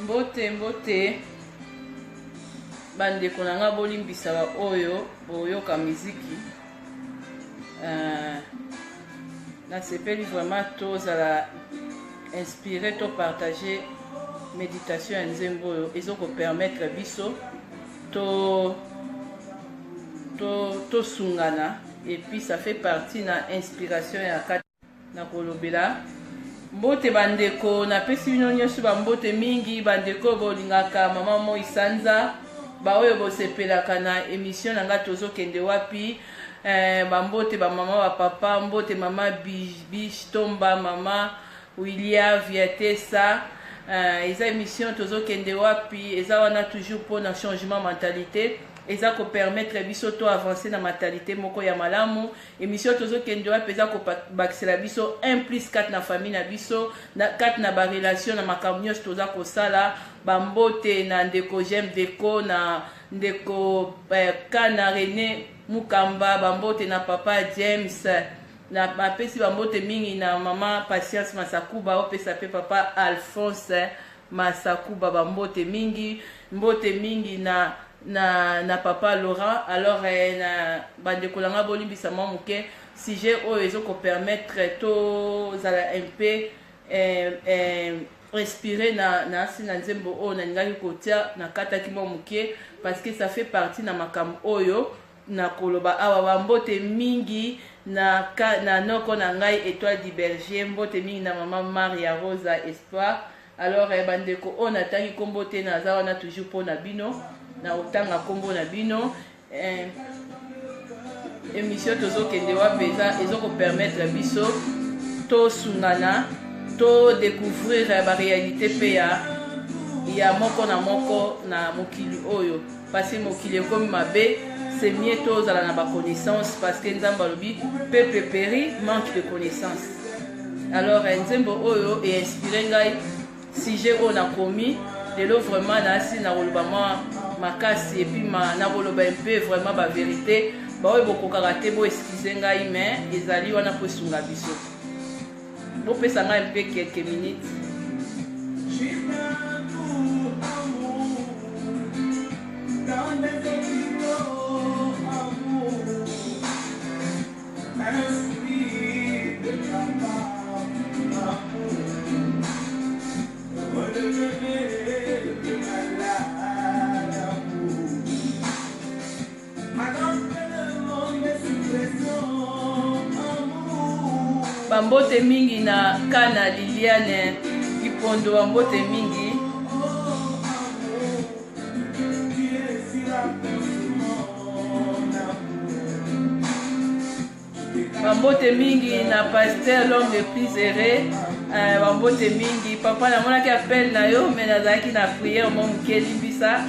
Mbote bandeko na nga bolimbisa ba oyo boyoka miziki nasepeli vraiment tozala inspiré to partager méditation ya nzembo oyo ezokopermettre biso tosungana et puis ça fait partie na inspiration ya kati na kolobela mbote bandeko napesi bino nyonso bambote mingi bandeko bolingaka mama moi sanza baoyo bosepelaka na émission na nga tozokende wapi bambote bamama bapapa mbote mama bish tomba mama Willia Viatesa eza émission tozokende wapi eza wana toujours pour na changement mentalité eza ko permettre biso to avancer na mentalité moko ya malamu émission tozokende wapi eza ko bakisela biso 1+4 na famille na biso na 4 na ba relation na makambo nyonso toza kosala bambote na ndeko Jem Deko na ndeko Kana René Mukamba bambote na papa James na bapesi bambote mingi na mama Patience Masakuba opesa pe papa Alphonse Masakuba bambote mingi mbote mingi na papa Laurent alors na bandeko langa bolimbisa mwa muke sujet oyo ezoko permettre to zala un peu respirer na sina nzembo oyo na ngali kotia na kataki mwa muke parce que ça fait partie na makambo oyo na koloba awa bambote mingi na noko na ngai Étoile du Berger mbote mingi na mama Maria Rosa Espoir alors bandeko on atangi kombo te na za wana toujours pour na bino na otanga kombo na bino émission tozokende wapeza ezoko permettre biso to sungana to découvrir ba réalité pe ya moko na mokili oyo parce que mokili comme mabe c'est mieux tozala na ba connaissance parce que nzamba lobi peuple péri manque de connaissance alors nzembo oyo et inspiré ngai sujet oyo na komi lelo vraiment na asi na koloba makasi et puis na koloba un peu vraiment ba vérité baoyo bokokaka te bo excuse ngai mais ezali wana po esunga biso bopesa ngai un peu quelques minutes. Bambote mingi na Kana Liliane Ipondo bambote mingi bambote mingi na Pasteur l'homme le plus heureux bambote mingi papa na mona ki appel na yo mais nazaki na prière mo mukeli bisa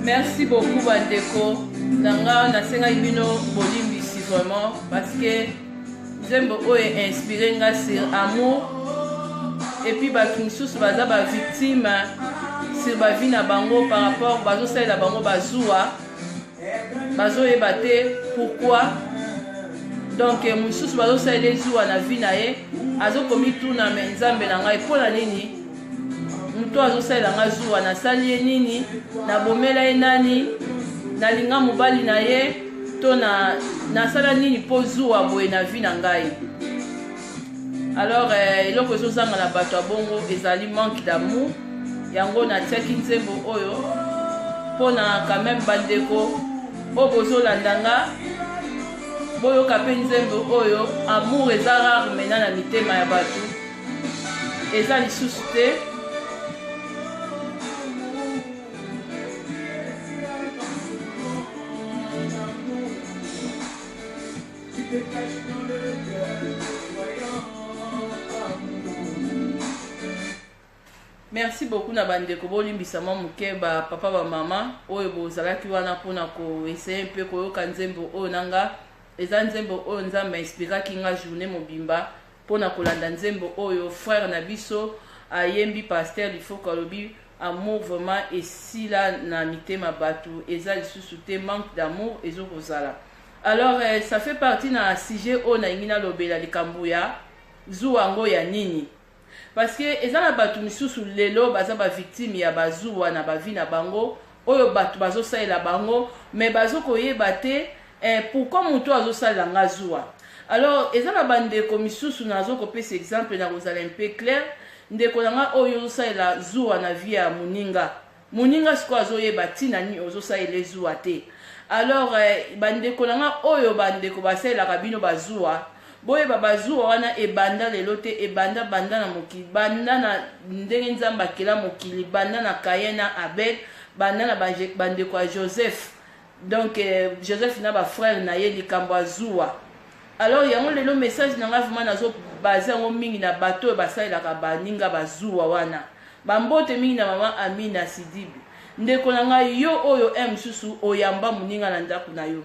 Merci beaucoup bandeko nanga nasenga bino bolimbisi vraiment parce que j'aime beaucoup inspirer nga sur amour et puis bato misusu baza ba victime sur ba vie na bango par rapport bazo salela bango bazua bazoyeba te pourquoi donc misusu bazo salela zuwa na vie na ye azokomi tuna me nzambe na ngai mpona nini muto azosalela nga zuwa nasali ye nini nabomela ye nani nalinga mobali na ye to nasala nini mpo zuwa boye na vie na ngai Alors eloko ezozanga na bato ya bongo ezali manque d'amour yango natiaki nzembo oyo mpona quand même bandeko oyo bozolandanga boyoka mpe nzembo oyo amour eza rare mena na mitema ya bato eza lisusu te. Merci beaucoup na bandeko bolimbisa mwa moke ba papa ba mama oyo bozalaki wana mpona koessaye mpe koyoka nzembo oyo nanga eza nzembo oyo nzambe inspiraki nga journée mobimba mpona kolanda nzembo oyo frère na biso ayembi pasteur Lifoko alobi amour vraiment esila na mitema bato eza lisusu te manque d'amour ezokozala. Alors ça fait partie na sujet oyo nalingi nalobela likambo ya zuwa yango ya nini parce que eza na bato misusu lelo baza ba victime ya bazuwa na bavi na bango oyo bato bazosalela bango mais bazokoyeba te pourquoi moto azosalela nga zuwa. Alors eza na bandeko misusu nazokopesa exemple na kozala un peu clair ndeko nanga oyo ozosalela zuwa na vi ya moninga sikoyo azoyeba ntina nini ozosalela zuwa te. Alors bandeko nanga oyo bandeko basalelaka bino bazuwa boyeba bazuwa wana ebanda lelo te ebanda banda na mokili banda na ndenge nzambe akela mokili banda na Kain na Abel banda na bandeko ya Joseph donc Joseph na bafrère na ye likambo azuwa. Alors yango lelo message nanga vraiment nazo base yango mingi na bato basalelaka baninga bazuwa wana bambote mingi na mama Amina Sidibi ndeko nanga yo oyo msusu oyamba muninga na ndako na yo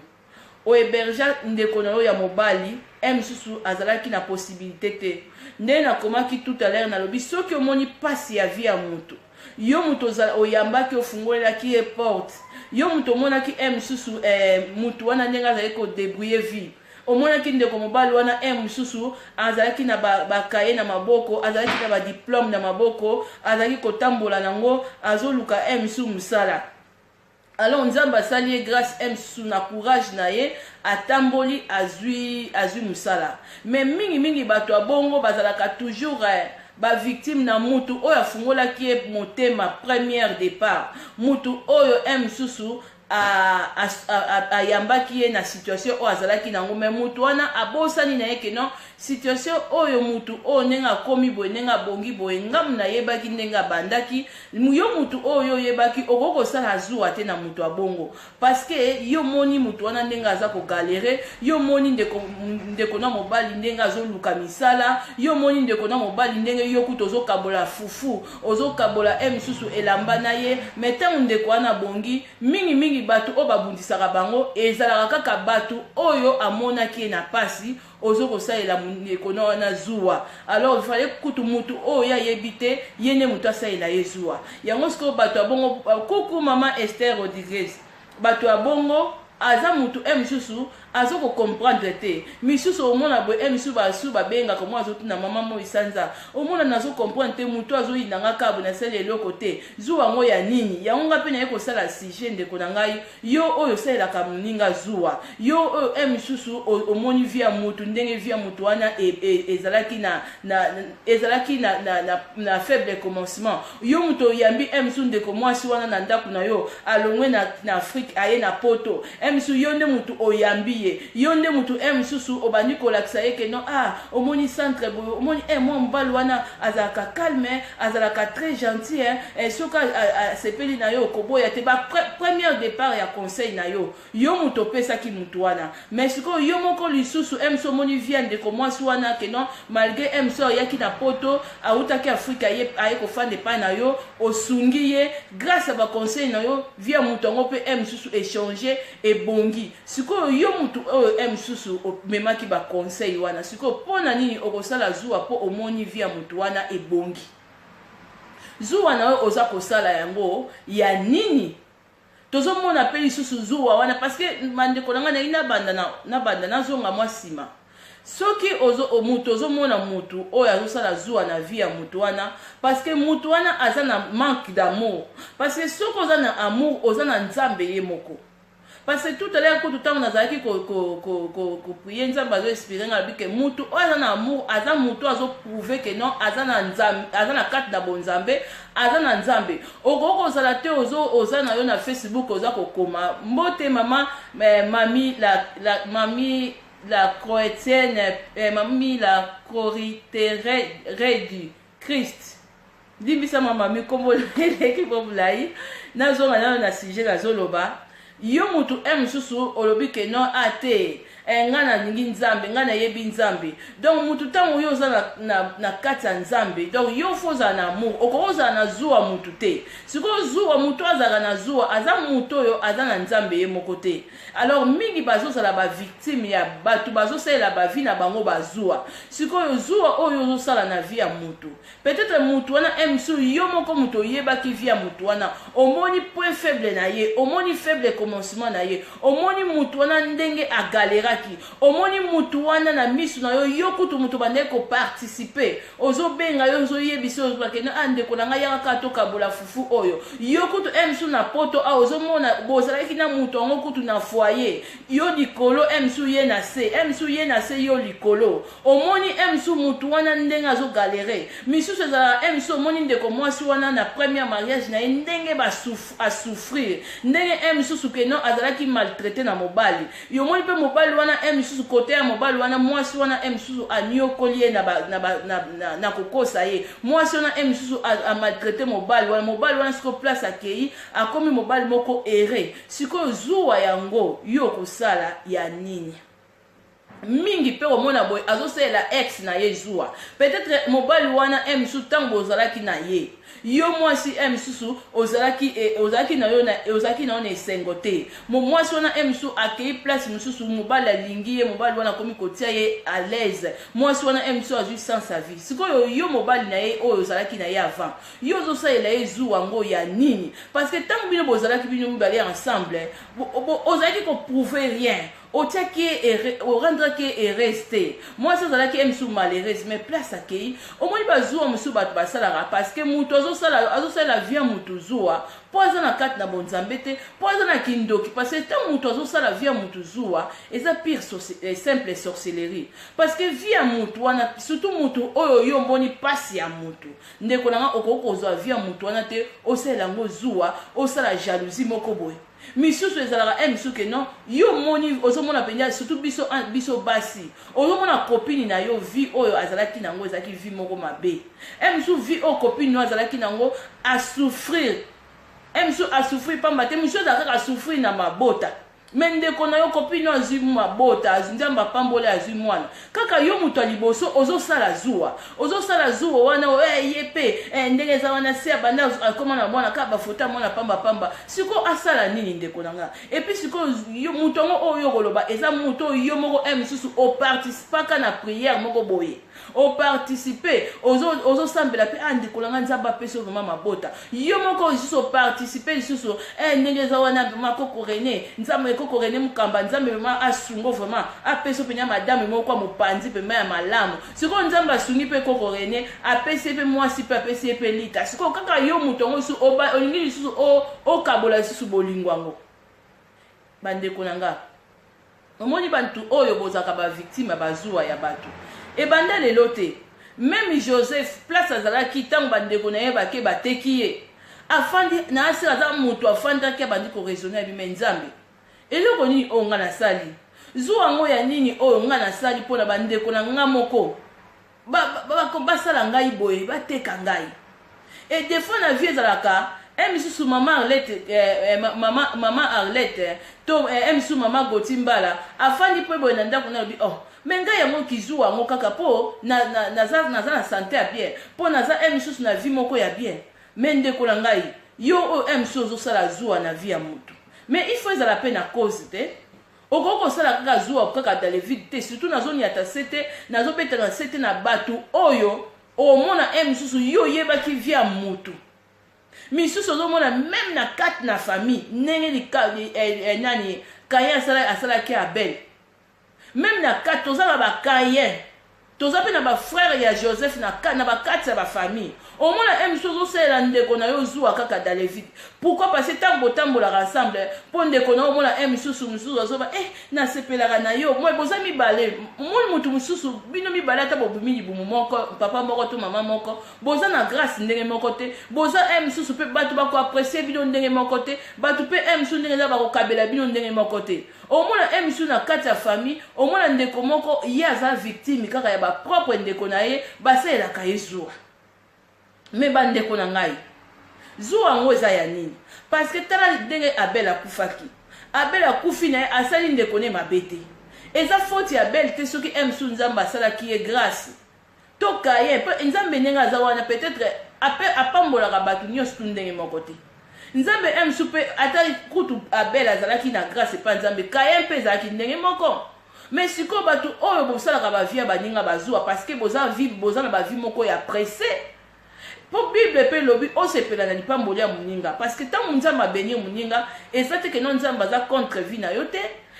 oeberja ndeko na yo ya mobali msusu azalaki na possibilité te nde nakomaki tout à l'heure nalobi soki omoni pasi ya vie ya mutu yo mutu oyambaki ofungolelaki ye porte yo mutu omonaki msusu mutu wana ndenge azalaki kodébrouiller vie omonaki ndeko mobali wana msusu azalaki na bakaye na maboko azalaki na badiplome na maboko azalaki kotambola nango azoluka msusu musala. Alors nzambe asali ye grâce msusu na courage na ye atamboli azwi musala mais mingi bato abongo bazalaka toujours ba victime na mutu oyo afungolaki ye motema première départ mutu oyo msusu ayambaki ye na situation oyo azalaki nango mais mutu wana abosani na ye ke non situation oyo mutu oyo ndenge akomi boye ndenge abongi boye ngamu nayebaki ndenge abandaki yo mutu oyo oyebaki okokosala zuwa te na mutu abongo parce que yo moni mutu wana ndenge aza kogalere yo moni ndeko na mobali ndenge azoluka misala yo moni ndeko na mobali ndenge yo kuta ozokabola fufu ozokabola msusu elamba na ye mais ntango ndeko wana bongi mingi bato oyo babundisaka bango ezalaka kaka bato oyo amonaki ye na pasi ozokosalela ndeko na wana zuwa. Alors il fallait kutu mutu oyo ayebi te ye nde mutu asalela ye zuwa yango sikoyo bato ya bongo kuku mama Esther Rodriguez bato ya bongo aza mutu msusu azoko comprendre te misusu omona boye misusu basu babenga komo azotuna mama Moisanza omona nazo comprendre te mutu azoyinanga kabo na sele eloko te zuwa ngo ya nini yango nga pe na yeko sala sujet ndeko na ngai yo oyo salelaka moninga zuwa yo oyo misusu omoni via mutu ndenge via mutu wana ezalaki na faible commencement yo mutu oyambi misusu ndeko mwasi wana na ndako na yo alongwe na Afrique aye na poto misusu yo nde mutu oyambi yo nde mutu msusu obandi kolakisa ye ke non omoni centre boyo omoni mwa mobali wana azalaka calme azalaka très gentil soki asepeli na yo okoboya te première départ ya conseil na yo mutu opesaki mutu wana mais sikoyo yo moko lisusu mso omoni vie ndeko mwasi wana ke non malgré mso ayaki na poto autaki Afrika aye kofanda epai na yo osungi ye grâce a baconseil na yo vie mutu yango mpe msusu échanger ebongi sikoyo yo mutu oyo msusu omemaki baconseil wana sikoyo mpona nini okosala zuwa mpo omoni vie ya mutu wana ebongi zuwa na oyo oza kosala yango ya nini tozomona mpe lisusu zuwa wana parce que mandeko nanga nayi nabanda nazonga mwa nsima soki mutu ozomona mutu oyo azosala zuwa na vie ya mutu wana parce que mutu wana aza na manque d'amour parce que soki oza na amour oza na nzambe ye moko parce que tout à l'heure, quand tout le temps, on a dit que prier, nous avons espéré que Moutou, on a amour, Azan Moutou a prouvé que non, Azan a carte de Bonzambe, Azan a Nzambe. Au gros, aux alatés, aux an, on a Facebook, aux akokoma, Mote maman, mamie, la chrétienne, mamie, la chorité du Christ. Dis-moi, mamie, comment l'équipe vous l'a dit, nazo na sujet la zoloba. Yo mutu susu olobi ke non ate ngana ningi nzambe ngana yebi nzambe donc mutu tango yo za na kati ya nzambe donc yo foza na amour okoza na zuwa mutu te siko zuwa mutu azaka na zuwa aza mutu yo aza na nzambe ye moko te alors mingi bazosala ba victime ya batu bazosala ba vie na bango bazuwa siko yo zuwa oyo ozosala na vie ya mutu peut-être mutu wana emsu yo moko mutu yebaki vie ya mutu wana omoni point faible na ye omoni faible commencement na ye omoni mutu wana ndenge a galeraki omoni mutu wana na misu na yo yo kutu mutu bande ko participer ozo benga yo zo yebisi ozo bakena ande ko nanga yaka to kabola fufu oyo yo kutu emsu na poto a ozo mona bozalaki na mutu ngo kutu na foyer yo likolo emsu ye na se yo likolo omoni emsu mutu wana ndenge azo galere misu za emsu omoni ndeko mwasi wana na premier mariage na ndenge ba souffrir ndenge emsu que non azalaki maltraité na mobali yo moni pe mobali wana emsusu côté ya mobali wana mwasi wana emsusu aniokolie na kokosa ye mwasi wana emsusu a maltraité mobali wana siko place akei akomi mobali moko ere siko zuwa yango yo kosala ya nini mingi pe omona boy azosela ex na ye zuwa peut-être mobali wana emsusu tango ozalaki na ye yo mwasi emsusu ozalaki na yo na esengo te mwasi wana emsusu akei place msusu mobali alingi ye mobali wana komi kotia ye à l'aise mwasi wana emsusu azwi sans sa vie sikoyo yo mobali na ye oyo ozalaki na ye avant yo ozosalela ye zuwa ngo ya nini parce que tango bino bozalaki bino mibale ensemble ozalaki koprouver rien otiaki orendre ki est resté moi ça zalaki emsu malheureuse mais place akei omoni bazuwa musu bato basalaka parce que mutu azosala vie mutu zuwa po aza na kati na bonzambe te po aza na kindoki parce que tant mutu azosala vie mutu zuwa eza pire simple sorcellerie parce que vie mutu wana surtout mutu oyo yo mboni pasi ya mutu ndeko nanga okokozwa vie mutu wana te osala ngo zuwa osala jalousie moko boye misusu ezalaka misusu ke non yo moni ozomona penya surtout biso basi ozomona copine na yo vie oyo azalaki nango ezalaki vie moko mabe misusu vie oyo copine no azalaki nango a souffrir pamba te misusu azalaka a souffrir na mabota mais ndeko na yo copine azwi mabota nzambe apambole azwi mwana kaka yo mutu ya liboso ozosala zuwa wana ye pe ndenge eza wana se abanda akoma na mwana kaka bafoto ya mwana pamba siko asala nini ndeko na nga epuis siko mutu yango oyo koloba eza mutu oyo yo moko misusu oparticipaka na priere moko boye oparticipe ozosambela mpe ndeko na nga nzambe apesi yo vraimen mabota yo moko lisusu oparticipe lisusu ndenge eza wana makoko rene nzambe koko rene mukamba nzambe vraiment asungo vraiment apesi penya madame moko kwa mopanzi pema ya malamu siko nzambe asungi pe koko rene apesi pe mwasi pe apesi pe lita siko kaka yo mutongo su olingi lisusu okabola lisusu bolingwango bandeko nanga omoni bantu oyo bozaka ba victime bazuwa ya bato ebanda lelo te même Joseph place azalaki tango bandeko na ye bake bateki ye afandi na asila aza mutu afandaki abandi koraisonne ya bime nzambe eloko nini oyo nga nasali zuwa ngo ya nini oyo nga nasali mpona bandeko na nga moko basala ngai boye bateka ngai et des fois na vie ezalaka misusu mama Arlette to misusu mama Gotimbala afandi mpe boye na ndako na lobi me ngai yango kizuwa ngo kaka po naza na santé ya bien po naza misusu na vie moko ya bien me ndeko na ngai yo oyo misusu ozosala zuwa na vie ya mutu mais il faut ezala pe na cause te okoko sala kaka zuwa kaka dans les vides te surtout na zone ya ta sete na zo betanga sete na batu oyo omona misusu yo yebaki vie ya mutu misusu ozomona même na kati na famille ndenge nani Kayen asalaki Abel même na kati ozala ba Kayen toza pe na ba frère ya Joseph na ba kati ya ba famille au moins la même chose c'est la ndeko na yo zuwa kaka dans les vides pourquoi parce que tant botambola rassemble pour ndeko na au moins la même chose azoba na sepelaka na yo moi boza mi balé moi mutu mususu bino mi balé ta bobimi libumu moko papa moko to mama moko boza na grâce ndenge moko te boza mususu pe batu ba ko apprécier bino ndenge moko te batu pe mususu ndenge za ba ko kabela bino ndenge moko te au moins la mususu na kati ya famille au moins ndeko moko yaza victime kaka ya ba propre ndeko na ye baselaka ye zuwa me bandeko na ngai zuwa ngo eza ya nini parce que tala ndenge Abel akufaki Abel akufi na ye asali ndeko ne mabe te eza faute ya Abel te soki msu nzambe asalaki ye grâce to Kaye mpe nzambe ndenge aza wana peut-être apambolaka bato nyonso tu ndenge moko te nzambe msu mpe ata kutu Abel azalaki na grâce epa nzambe Kaye mpe ezalaki ndenge moko mais sikoyo bato oyo bosalaka bavie ya baninga bazwa parce que boza na bavie moko ya pressé po Bible pe lobi osepela na lipamboli ya moninga parce que ntango nzambe abenie moninga eza te ke no nzambe aza contre vie na yo te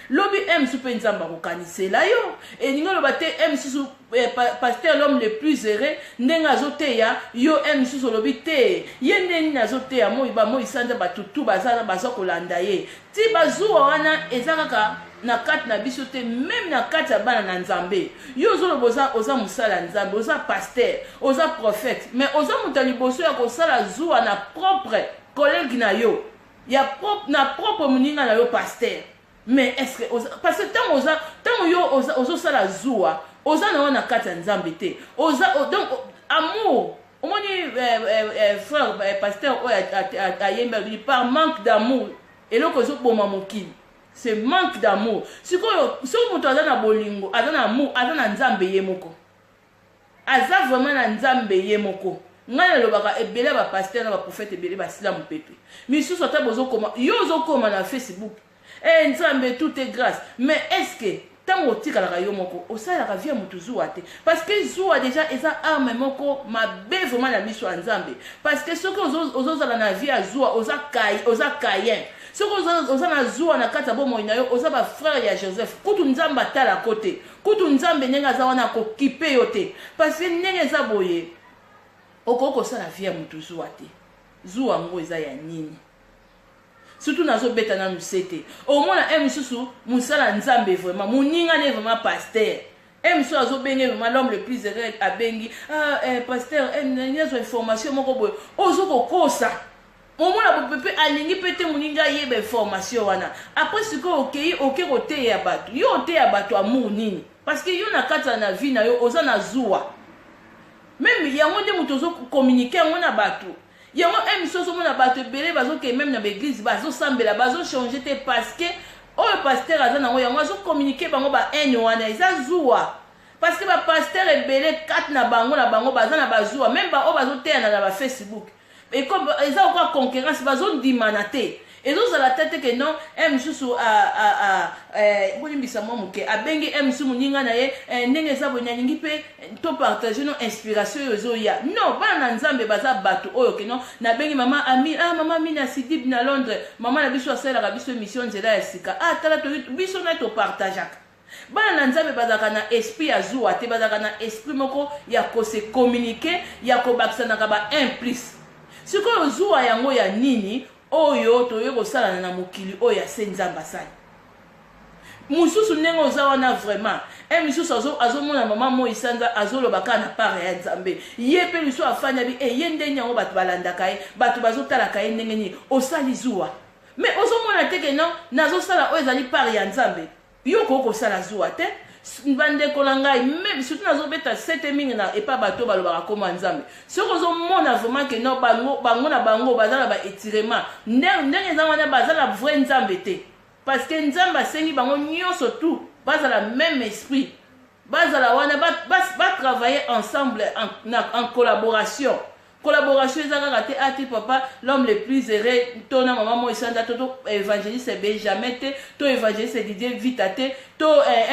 lobi msusu mpe nzambe akokanisela yo eningi oloba te msusu pasteur l'homme le plus heureux ndenge azoteya yo msusu olobi te ye ndeni azoteya moi sanza batutu baza kolanda ye ti bazuwa wana eza kaka na kati na biso te même na kati ya bana na nzambe yo ozoloba oza mosala nzambe oza pasteur oza prophète mais oza moto liboso ya kosala zuwa na propre collègue na yo na propre moninga na yo pasteur mais est-ce que parce que tant yo ozosala zuwa oza na wana kati ya nzambe te donc amour omoni frère pasteur oyo ayemba par manque d'amour eloko ezoboma mokili c'est manque d'amour soki moto aza na bolingo aza na amour aza na nzambe ye moko aza vraiment na nzambe ye moko ngai nalobaka ebele ya bapasteur na baprofete ebele basilamu pepe misusu ata yo ozokoma na Facebook nzambe tout est grâce mais est-ce que ntango otikalaka yo moko osalaka vie ya motu zuwa te parce que zuwa déjà eza arme moko mabe vraiment na miso ya nzambe parce que soki ozozala na vie ya zuwa oza Kayen soki oza na zuwa na kati ya bomoi na yo oza bafrère ya Joseph kutu nzambe atalako te kutu nzambe ndenge aza wana akokipe yo te parce que ndenge eza boye okoki kosala vie ya motu zuwa te zuwa ngo eza ya nini surtout nazobeta na musete omona misusu musala nzambe vraiment moninga ne vraiment pasteur misusu azobenge vraiment l'homme le plus heureux abengi pasteur nyezo information moko boye ozokokosa omona bopepe alingi pete moninga yeba information wana après sikoyo okei koteya bato yo oteya bato amour nini parce que yo na kati na vie na yo oza na zuwa même yango nde moto ozokommunike yango na bato yango emisoso mona bato ebele bazoke même na baeglise bazosambela bazochanger te parce que oyo pasteur aza nango yango azokommunike bango baene wana eza zuwa parce que bapasteur ebele kati na bango baza na bazuwa même baoyo bazoteyana na bafacebook eza okoa concurrence bazondimana te ezozala tete ke non misusu bolimbisa mwa moke abengi misusu moninga na ye ndenge eza boye nalingi mpe to partage no inspiration oyo ezoya non bana na nzambe baza bato oyo ke non nabengi mama Amine ya Sidib na Londres mama na biso asalaka biso émission nzela ya sika tala biso na topartageaka bana na nzambe bazalaka na esprit ya zuwa te bazalaka na esprit moko ya kose communiquer ya kobakisanaka ba implice sikoyo zuwa yango ya nini oyo toye kosalana na mokili oyo ya se nzambe asali mususu ndenge oza wana vraiment misusu azomona mama moi sanza azolobaka na part ya nzambe ye mpe liso afanya bi ye ndenge yango bato balandaka ye bato bazotalaka ye ndenge nini osali zuwa mais ozomona te ke non nazosala oyo ezali part ya nzambe yo kokosala zuwa te bandeko na ngai même surtout nazobeta sete mingi na epa bato balobaka koma nzambe soki ozomona vraiment ke non bango na bango baza na baétirement ndenge eza wana baza na vrai nzambe te parce que nzambe asengi bango nyonso tout bazala même esprit bazala wana batravailler ensemble en collaboration eza kaka te ati papa l'homme le plus heureux to na mama moi sanda to évangéliste Benjamin te to évangéliste Didier Vita te to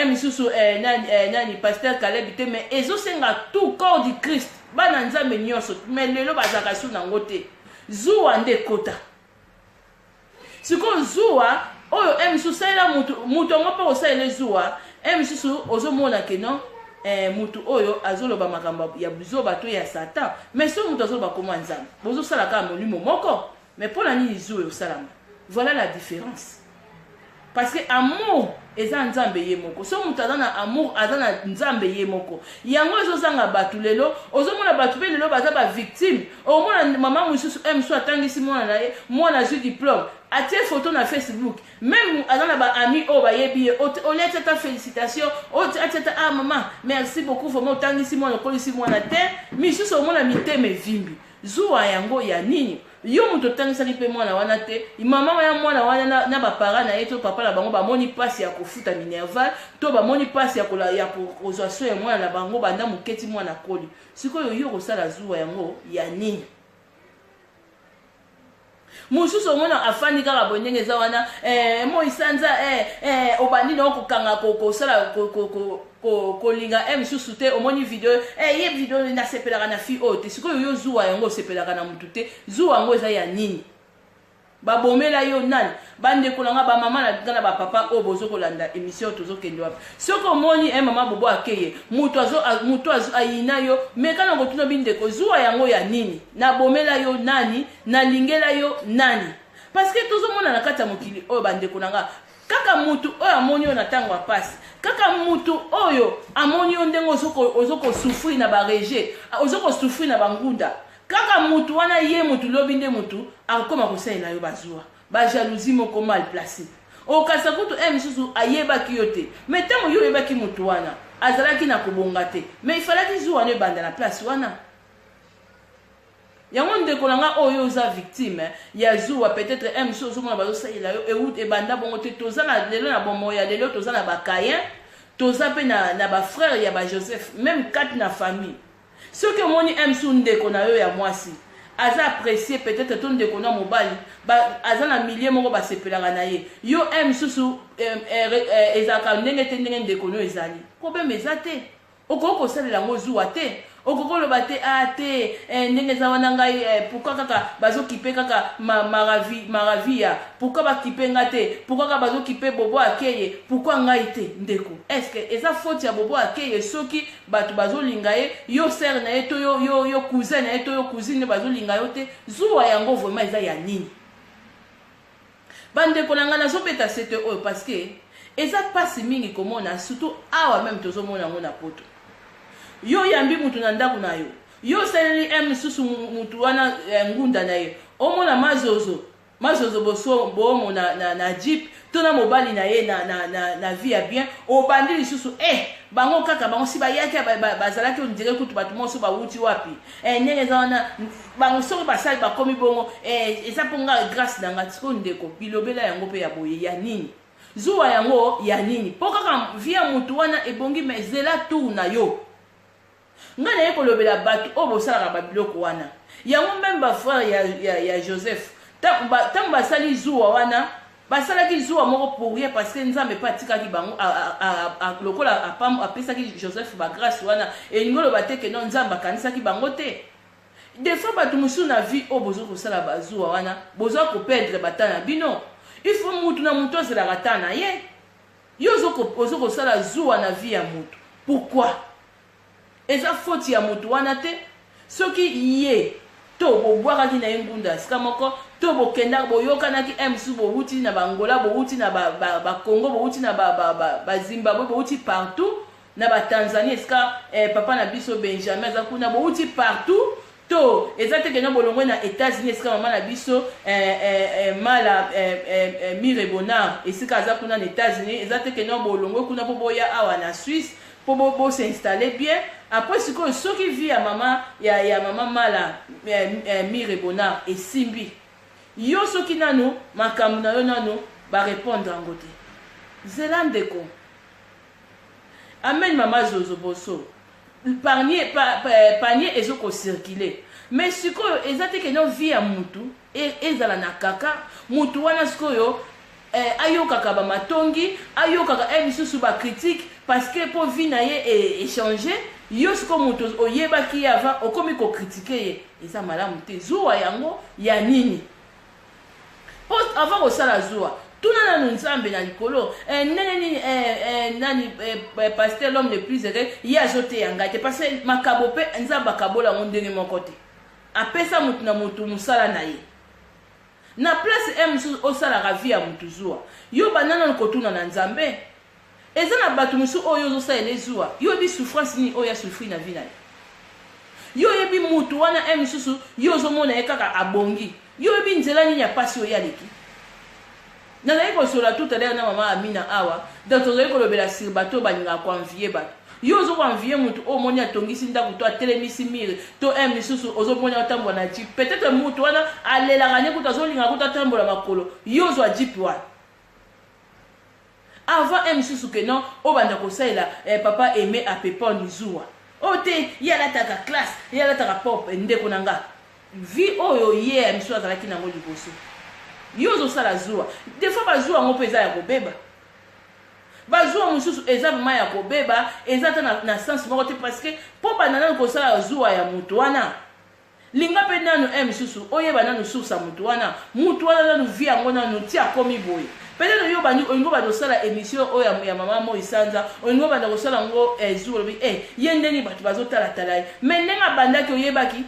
misusu nani pasteur Caleb te mais ezosenga tout corps du Christ bana nzambe nyonso mais lelo bazaka su nango te zuwa nde kota siko zuwa oyo misusu salela mutu ngo mpe osalela zuwa misusu ozomona ke non mutu oyo azoloba makambo ya buzoba to ya satan mais so mutu azoloba koma nzambe bozosala kaka molimo moko mais mpona nini zu oyo osalama. Voilà la différence. Parce que amour eza nzambe ye moko. So mutu aza na amour aza na nzambe ye moko. Yango ezozanga batu lelo, ozomona batu pe lelo baza ba victime. Omona mama mususu so atangisi mwana na ye, mwana zu diplôme. Atie photo na Facebook. Même azana ba ami o ba yebi o leta ta félicitations, o ateta ah maman, merci beaucoup vraiment otangisi mwana kolisi mwana te. Misusu omona miteme vimbi. Zuwa yango ya nini? Yo muto tangisaki pe mwana wana te, mama ya mwana wana na ba parents na yeto papa na bango ba moni pasi ya kofuta minerval, to ba moni pasi ya kola ya kozwa so ya mwana na bango banda muketi mwana koli. Sikoyo yo kosala zuwa yango ya nini? Mususu mwana afandi kaka bonyenge za wana mo isanza obandi na okukanga kosala kolinga misusu te omoni video ye video na sepelaka na fi ote sikoyo yo zuwa yango sepelaka na mutu te zuwa yango eza ya nini babomela yo nani bandeko nanga ba mama na ba papa o bozo kolanda émission tozo kende wapi soko moni mama bobo akeye mutu ayina yo mekana ngotuna bindeko zuwa yango ya nini na bomela yo nani na lingela yo nani parce que tozo mona na kata mokili o bandeko nanga kaka mutu oyo amoni yo na tango apasi kaka mutu oyo amoni yo ndengo ozoko souffrir na ba rejet ozoko souffrir na bangunda kaka mutu wana ye mutu lobi nde mutu akoma kosalela yo bazwa ba jalousie moko mal placé okasa kutu misusu ayebaki yo te mais tango yo yebaki mutu wana azalaki na kobonga te mais il fallait que zuwa ne banda na place wana yango ndeko nanga oyo za victime ya zuwa peut-être misusu mona bazosalela yo eut ebanda bongo te toza na lelo na bomo ya lelo toza na bakayen toza pe na ba frère ya ba Joseph même quatre na famille. Ce que moni msu ndeko na yo ya mwasi aza apprécié peut-être ton ndeko na mobali aza na millier moko basepelaka na ye yo msusu ezaka ndenge te ndenge ndeko no ezali problème eza te okoko kosalela ngo zuwa te okoko loba te te ndenge za wana ngai pourquoi kaka bazokipe kaka maravia pourquoi bakipe nga te pourquoi kaka bazokipe bobo akeye pourquoi ngai te ndeko est-ce que eza faute ya bobo akeye soki bato bazolinga ye yo sœur na ye to yo cousin na ye to yo cousine bazolinga yo te zuwa yango vraiment eza ya nini bandeko na nga nazopeta sete oyo parce que eza pasi mingi komona surtout awa même tozomona ngo na poto yo yambi mutu na ndako na yo yo saleli misusu mutu wana ngunda na ye omona mazozo boso bomo na jeep to na mobali na ye na vie ya bien obandi lisusu bango kaka bango si bayaki bazalaki ondire kutu bato moso bawuti wapi ndenge eza wana bango soki basali bakomi bongo eza mponga grâce na nga siko ndeko bilobela yango mpe ya boye ya nini zuwa yango ya nini mpo kaka vie ya mutu wana ebongi me zela tour na yo nga na ye kolobela bato oyo bosalaka babiloko wana yango meme bafrère ya Joseph ntango basali zuwa wana basalaki zuwa moko pour rien parce que nzambe mpe atikaki bango lokola apesaki Joseph bagrâce wana elingi oloba te keno nzambe akanisaki bango te des fois bato mosusu na vie oyo boza kosala bazuwa wana boza koperdre bata na bino il faut mutu na mutu azelaka ta na ye yo oza kosala zuwa na vie ya mutu pourquoi eza faute ya mutu wana te soki ye to bobwakaki na ye ngunda sika moko to bokendaka boyokanaki msu bowuti na bangola bowuti na bakongo bowuti na bazimbabwe bowuti partout na batanzanie esika papa na biso benjamin aza kuna bowuti partout to eza te kena bolongwe na États-Unis esika mama na biso mala Mire Bonard esika aza kuna na États-Unis eza te kena bolongwe kuna po boya awa na Suisse pour s'installer bien après ce que ceux qui vivent à maman ya maman mala Mire Bonard et simbi yo ceux qui nano makambu na yo nano ba répondre en côté zelandeko amen mama zozo boso panier ezoko circuler mais siko ezate que no vie à mutu ezala na kaka mutu wana sikoyo ayokaka ba matongi ayokaka misusu ba critique parce que pour vie na ye échanger yo siko mutu oyebaki avant okomi ko critiquer ye eza malamu te zuwa yango ya nini avant kosala zuwa tuna na nzambe na likolo nani pasteur l'homme le plus heureux ya zote yanga te parce que makabo pe nzamba kabola ndenge moko te apesa mutu na mutu musala na ye na place musu osala ravi ya mutu zuwa yo banana ko tuna na nzambe eza na batu musu oyo zo sa ele zuwa yo bi souffrance ni oya souffrir na vie na yo yebi mutu wana mususu yo zo mona ekaka abongi yo yebi nzela ni ya pasi oya leki nazali kosola tout à l'heure na mama Amina awa donc tozali kolobela sur bato balinga koanvie bato yo ozo koanvie mutu omoni atongisi ndako to atelemisi mire to misusu ozomoni otambola na jeep peut-être mutu wana alelaka ne kuta azolinga kuta atambola makolo yo ozo jeep wana avant misusu ke non obanda kosalela papa aimé apepa nizuwa ote yalataka classe yalataka pop ndeko nanga vie oyo ye misusu azalaki nango liboso yo ozosala zuwa des fois bazuwa ngo mpe eza ya kobeba bazuwa mosusu eza vraimen ya kobeba eza ta na sens moko te parce que mpo banananu kosala zuwa ya mutu wana linga mpe nanu misusu oyeba nanu source ya mutu wana nanu vi yango nanu ti akomi boye peut-être yo bandi olingo banda kosala émission oyo ya mama Moi Sanza olingo banda kosala ngo zuwa lobi ye ndeni bato bazotalatala ye mais ndenge abandaki oyebaki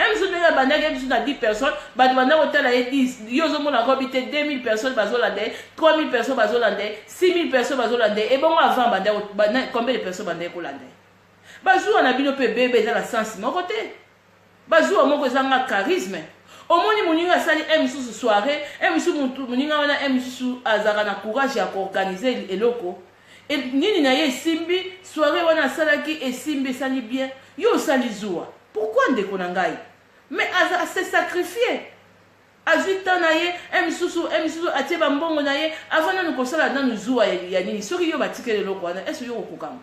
misusu ndenge abandaki ye biso na 10 personnes bato banda kotala ye 10 yo ozomona ngo bite 2000 personnes bazolanda ye 3000 personnes bazolanda ye 6000 personnes bazolanda ye ebongo avant combien de personnes banda ye kolanda ye bazuwa na bino mpe bebe eza na sens moko te bazuwa moko ezanga charisme omoni moninga asali misusu soirée misusu moninga wana misusu azaka na courage ya koorganize eloko nini na ye esimbi soirée wana asalaki esimbi esali bien yo osali zuwa pourquoi ndeko na ngai mais se sacrifier azwi temps na ye misusu atie bambongo na ye avant nanu kosala nanu zuwa ya nini soki yo batikeli eloko wana ese yo kokokama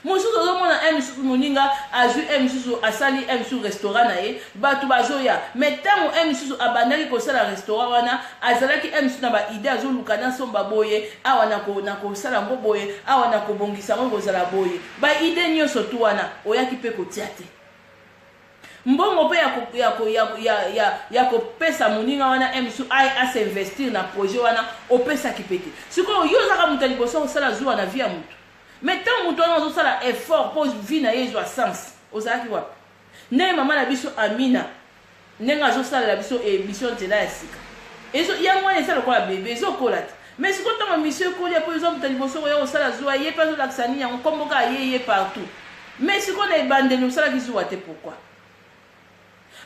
mosusu ozomona misusu moninga azwi misusu asali misusu restaurant na ye bato bazoya mais ntango misusu abandaki kosala restaurant wana azalaki misusu na baide azoluka na somba boye awa na kosala yango boye awa na kobongisa yango kozala boye baide nyonso tu wana oyaki mpe kotia te mbongo mpe ya kopesa moninga wana misusu asinvestir na projet wana opesaki mpe te sikoyo yo ozaka moto ya liboso kosala zuwa na vie ya motu mais tant mutu wana ozosala effort mpo vie na ye ezwa sens ozalaki wapi ndenge mama na biso Amina ndenge azosalela biso émission nzela ya sika yango wana eza lokola bebe ezokola te mais sikoyo ntango mission ekoli mpo eza moto ya liboso oya kosala zuwa ye mpe azolakisa nini yango komboka ye partout mais sikoyo na ebandeli osalaki zuwa te pourquoi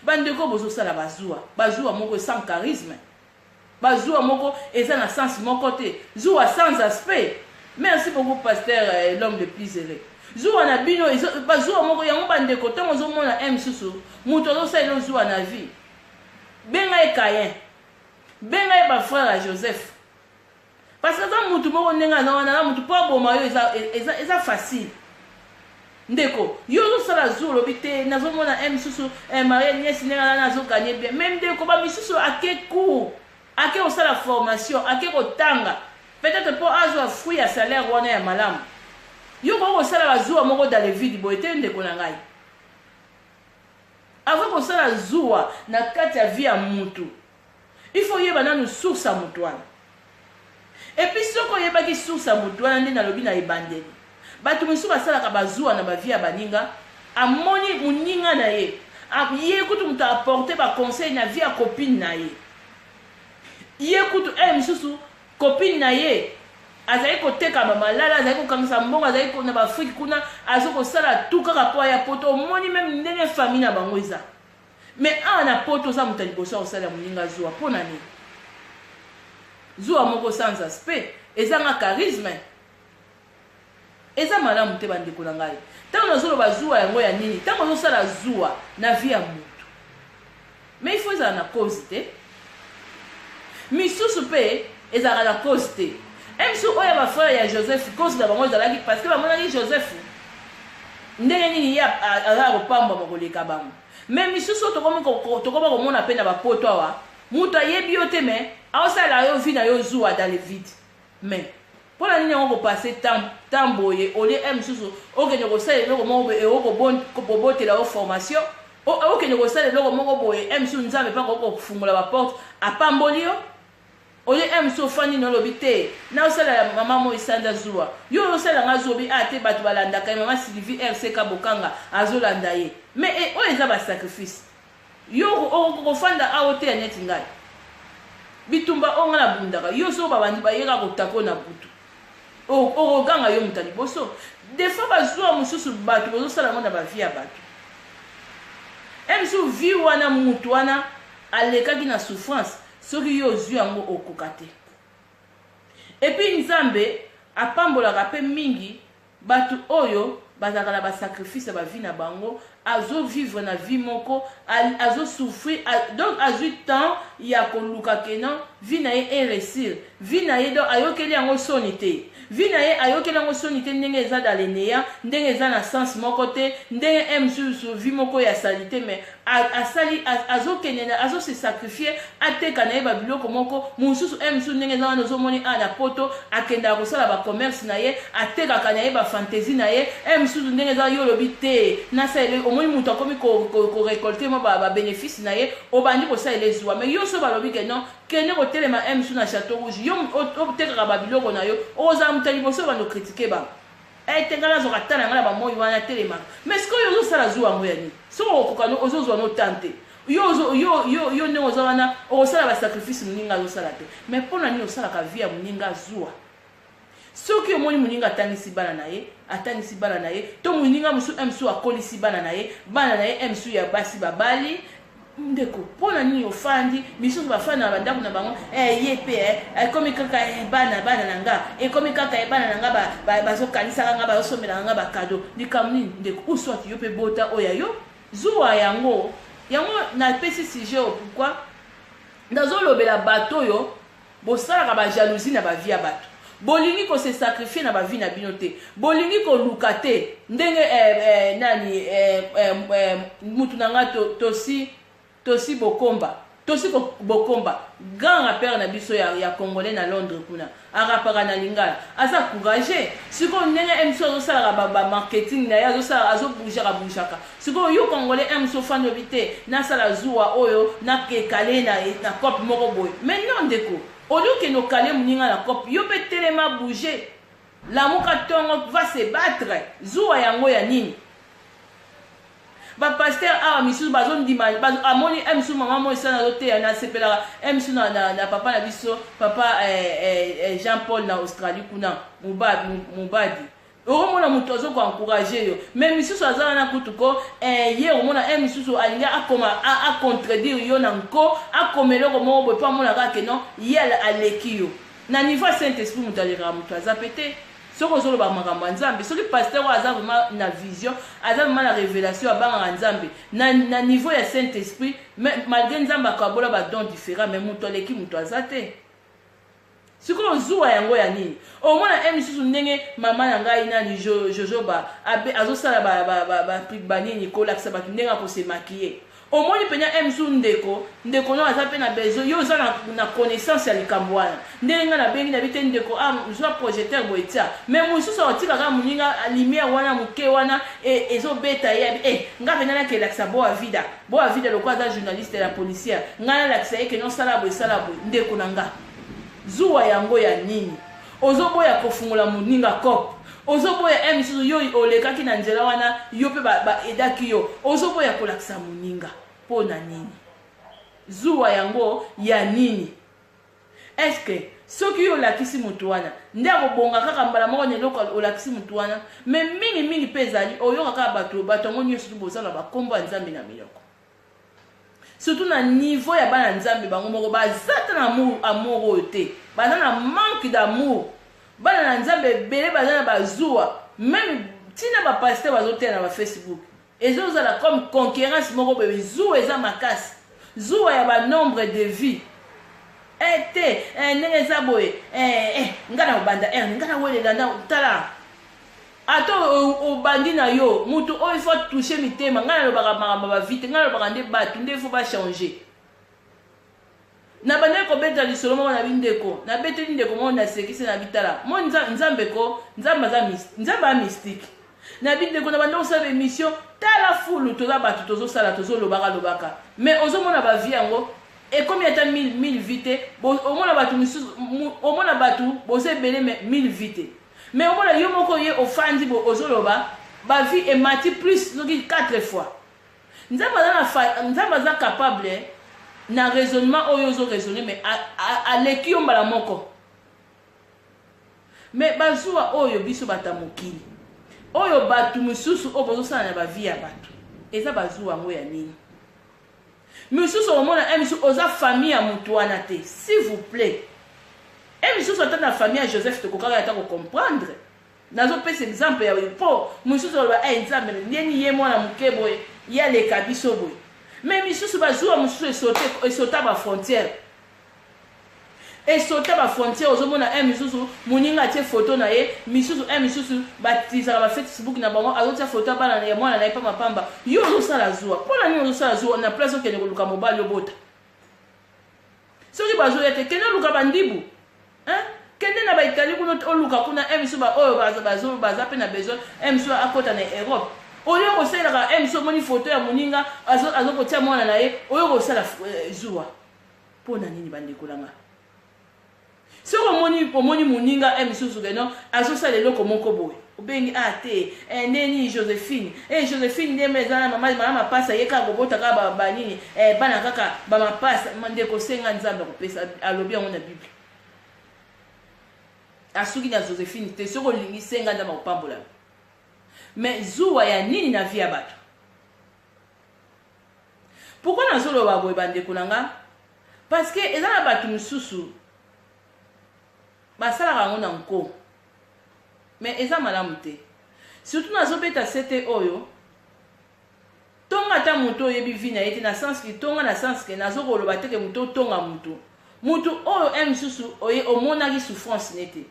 bandeko bozosala bazuwa moko sans charisme bazuwa moko eza na sens moko te zuwa sans aspect. Merci beaucoup, pasteur, l'homme le plus heureux. Zuwa na bino, zuwa moko yango bandeko, tango ozomona misusu, mutu azosala elo zuwa na vie. Benga ye Caïn, benga ye ba frère Joseph. Parce que za mutu moko ndenge aza wana na mutu po aboma yo eza facile. Ndeko, yo ozosala zuwa lobi te, nazomona misusu, Marie Nièce ndenge aza azoganye bien. Même ndeko ba misusu ake cours, ake osala formation, ake kotanga. Peut-être pour azwa fruit ya salaire wana ya malamu yo ko sala bazuwa moko dans le vide boye te ndeko na ngai avant ko sala zuwa na kati ya vie ya mutu il faut yeba nanu source ya mutu wana et puis soko yebaki source ya mutu wana nde nalobi na ebandeli bato misusu basalaka bazuwa na bavie ya baninga amoni moninga na ye ye kutu mutu apporte baconseil na vie ya copine na ye kutu misusu copine na ye azali koteka malala azali kokangisa mbongo azali na baafrike kuna azo kosala tu kaka po ya poto omoni meme ndenge famille na bango eza mais awa na poto oza moto ya liboso akosala moninga zuwa mpo na nini zuwa moko sans aspect ezanga charisme eza malamu te bandeko na ngai ntango nazoloba zuwa yango ya nini ntango ozosala zuwa na vie ya motu mais il faut ezala na cause te misusu mpe ezalaka na cause te misusu oyo bafrère ya Joseph cause na bango ezalaki parce que bamonaki Joseph ndenge nini ye azala kopambwama koleka bango mais misusu tokoma komona mpe na bapoto awa moto ayebi yo te mais aosalela yo vi na yo zuwa dans le vide mais mpo na nini yango kopase temps boye olie misusu okende kosala eloko moko okobotela yo formation okende kosala eloko moko boye msu nzambe mpa kofungola baporte apamboli yo oye msu ofandi nolobi te na osala mama mo isanda zuwa yo osala nga zobi te bato balandaka ye mama Sylvie RCK Bokanga azolanda ye mais oyo eza basacrifice yo okofanda awo te ya neti ngai bitumba onga na bundaka yo so babandi bayeka kotako na butu okoganga yo muta liboso des fois bazwa mosusu bato bozosala ngo na bavie ya bato msu vi wana mutu wana alekaki na souffrance soki yo ozwi yango okoka te epuis nzambe apambolaka mpe mingi bato oyo bazalaka na basacrifice ya bavi na bango azovivre na vie moko azosouffrir donc azwi temps ya koluka kena vi na ye eresir vi na ye donc ayokeli yango soni te vi na ye ayokeli yango soni te ndenge eza daleneya ndenge eza na sens moko te ndenge msusu vi moko ya sali te mais asali azokende azose sacrifier ateka na ye babiloko moko mosusu msusu ndenge eza wana ozomoni na poto akendaka kosala bacommerce na ye atekaka na ye bafantaisie na ye msusu ndenge eza yo olobi te nasalele omoni moto akomi korekolte mo babénéfice na ye obandi kosalela ezwa mais yo so balobi ke non kende kotelema msusu na château rouge yo otekaka babiloko na yo ozala moto liboso bando kritike bango tenga nazoka tala yanga na bamoi wana telemaka mais sikoyo ozosala zuwa yango ya nini soki okoka ozozwa no tante yo ndenge oza wana okosala basacrifice moninga azosala te mais mpona nini osalaka vie ya moninga zuwa soki omoni moninga atangisi bana na ye to moninga msu akolisi bana na ye msu ya basi babali ndeko mpona nini ofandi misusu bafandi na bandako na bango ye mpe ekomi kaka bana na nga ekomi kaka bana na nga bazokanisaka nga bazosomelaka nga bakado likambo nini ndeko uswati yo mpe bota oya yo zuwa yango napesi sujet o pourquoi nazolobela bato oyo bosalaka bajalousie na bavie ya bato bolingi kose sacrifier na bavi na bino te bolingi koluka te ndenge mutu na nga tosi bokomba grand rappeur na biso ya congolais na Londres kuna arapaka na lingala aza courageux siko ndenge mso azosalaka bamarketing na ye azobougeaka siko yo congolais mso fando bite nasala zuwa oyo nakekale na cope moko boye mais non ndeko oluki nokale moninga na cope yo mpe telema bouger lamuka ntongo va se battre zuwa yango ya nini bapaster awa misusu bazondima amoni misusu mama mo esala azoteya nasepelaka misusu na papa na biso papa Jean Paul na Australie kuna mubadi okomona moto azokoencourage yo mais misusu aza wana kutuko ye omona misusu alingi acontredire yo na nko akoma eloko moko boye mpo amonaka ke non ye aleki yo na niveau Saint Esprit moto alekaka moto aza pete soki ozoloba makambo ya nzambe soki pasteur oyo aza vraiment na vision aza vraiment na révélation abangaka nzambe na niveau ya Saint Esprit malgré nzambe akabola badon différent mais moto aleki moto aza te sikoyo zuwa yango ya nini omona misusu ndenge mama na ngai nani jojoba azosala banini kolakisa bato ndenge akosemakie omoni penya misusu ndeko no aza mpe na besoin yo oza na connaissance ya likambo wana ndenge nga nabengi na bite ndeko zwa projecteur boye tia mais mosusu aotikaka moninga lumière wana moke wana ezobeta ye nga mpenza nakelakisa boa vida lokwa aza journaliste ya policière ngai nalakisa ye ke nosala boye ndeko na nga zuwa yango ya nini ozoboya kofungola moninga kope ozoboya misusu yo olekaki na nzela wana yo mpe baedaki yo ozoboya kolakisa moninga mpo na nini zuwa yango ya nini eske soki yo olakisi moto wana nde akobonga kaka mbala moko neloko olakisi moto wana me mingi mpe ezali oyoka kaka bato yango nyonso bozala bakombo ya nzambe na miloko surtout na niveau ya bana nzambe bango moko baza ta na amour oyo te baza na manque d'amour bana na nzambe ebele baza na bazuwa même ntina bapaster bazoteya na bafacebook ezozala comme concurrence moko boye zuwa eza makasi zuwa ya banombre de vie te ndenge eza boye nga na obanda nga na welela na tala ata obandi na yo mutu oyo ifo touche mitema nga nalobaka makambo bavite nga nalobaka nde bato nde ifo bachange na bandeki kobeta lisolo moko na bindeko nabeteli ndeko moko nasekisi na bitala mo nzambe a mystique na bide ko na banda osala émission tala fulu toza batu tozo sala tozo lobaka mais ozomona ba vie yango et combien de 1000 vite omona batu misusu omona batu boze belé mais 1000 vite mais omona yo moko ye ofandi bo ozoloba ba vie est mati plus zoki 4 fois nzamba za capable na raisonnement oyo zo raisonner mais à l'équipe mbala moko mais bazua oyo biso batamokili oyo batu misusu o bozosala na ba vie ya batu eza bazua ngo ya nini misusu omona emisu oza famille ya mutu wana te s'il vous plaît emisu ata na famille ya Joseph te kokaka ata ko comprendre nazo pesa exemple ya po misusu ba nzambe ndeni ye mwana mukebo ya le kabiso boy mais misusu bazua misusu esota ba frontière esota ba frontière ozomona misusu muninga tie photo na ye misusu misusu batisa ba Facebook na bango azotia photo bana na mwana na ye pa mapamba yo ozosala zua pona ni ozosala zua na place okende koluka mobali obota soki bazo yete kende luka bandibu kende na ba Italie kuno oluka kuna misusu ba oyo baza pe na besoin misusu akota na Europe oyo kosala ka misusu moni photo ya muninga azokotia mwana na ye oyo kosala zua pona nini bandekolanga si omoni muninga misusu keno azosala eloko moko boye obengi te neni Joséphine Joséphine ndeme ezana mama mapasa ye kaka kobota kaka banini bana kaka bamapasa ndeko senga nzambe kopesa alobi yango na Bible asuki na Joséphine te soko lingi senga nzambe kopambola mais zuwa ya nini na vie ya bato pourquoi nazoloba boye bandeko nanga parce que eza na bato misusu basalaka yango na nko mais eza malamu te surtout nazobeta sete oyo tonga ata moto oyebi vi na ye te na sens ki tonga na sens ke nazokoloba teke moto otonga motu oyo misusu oye omonaki souffrance ne te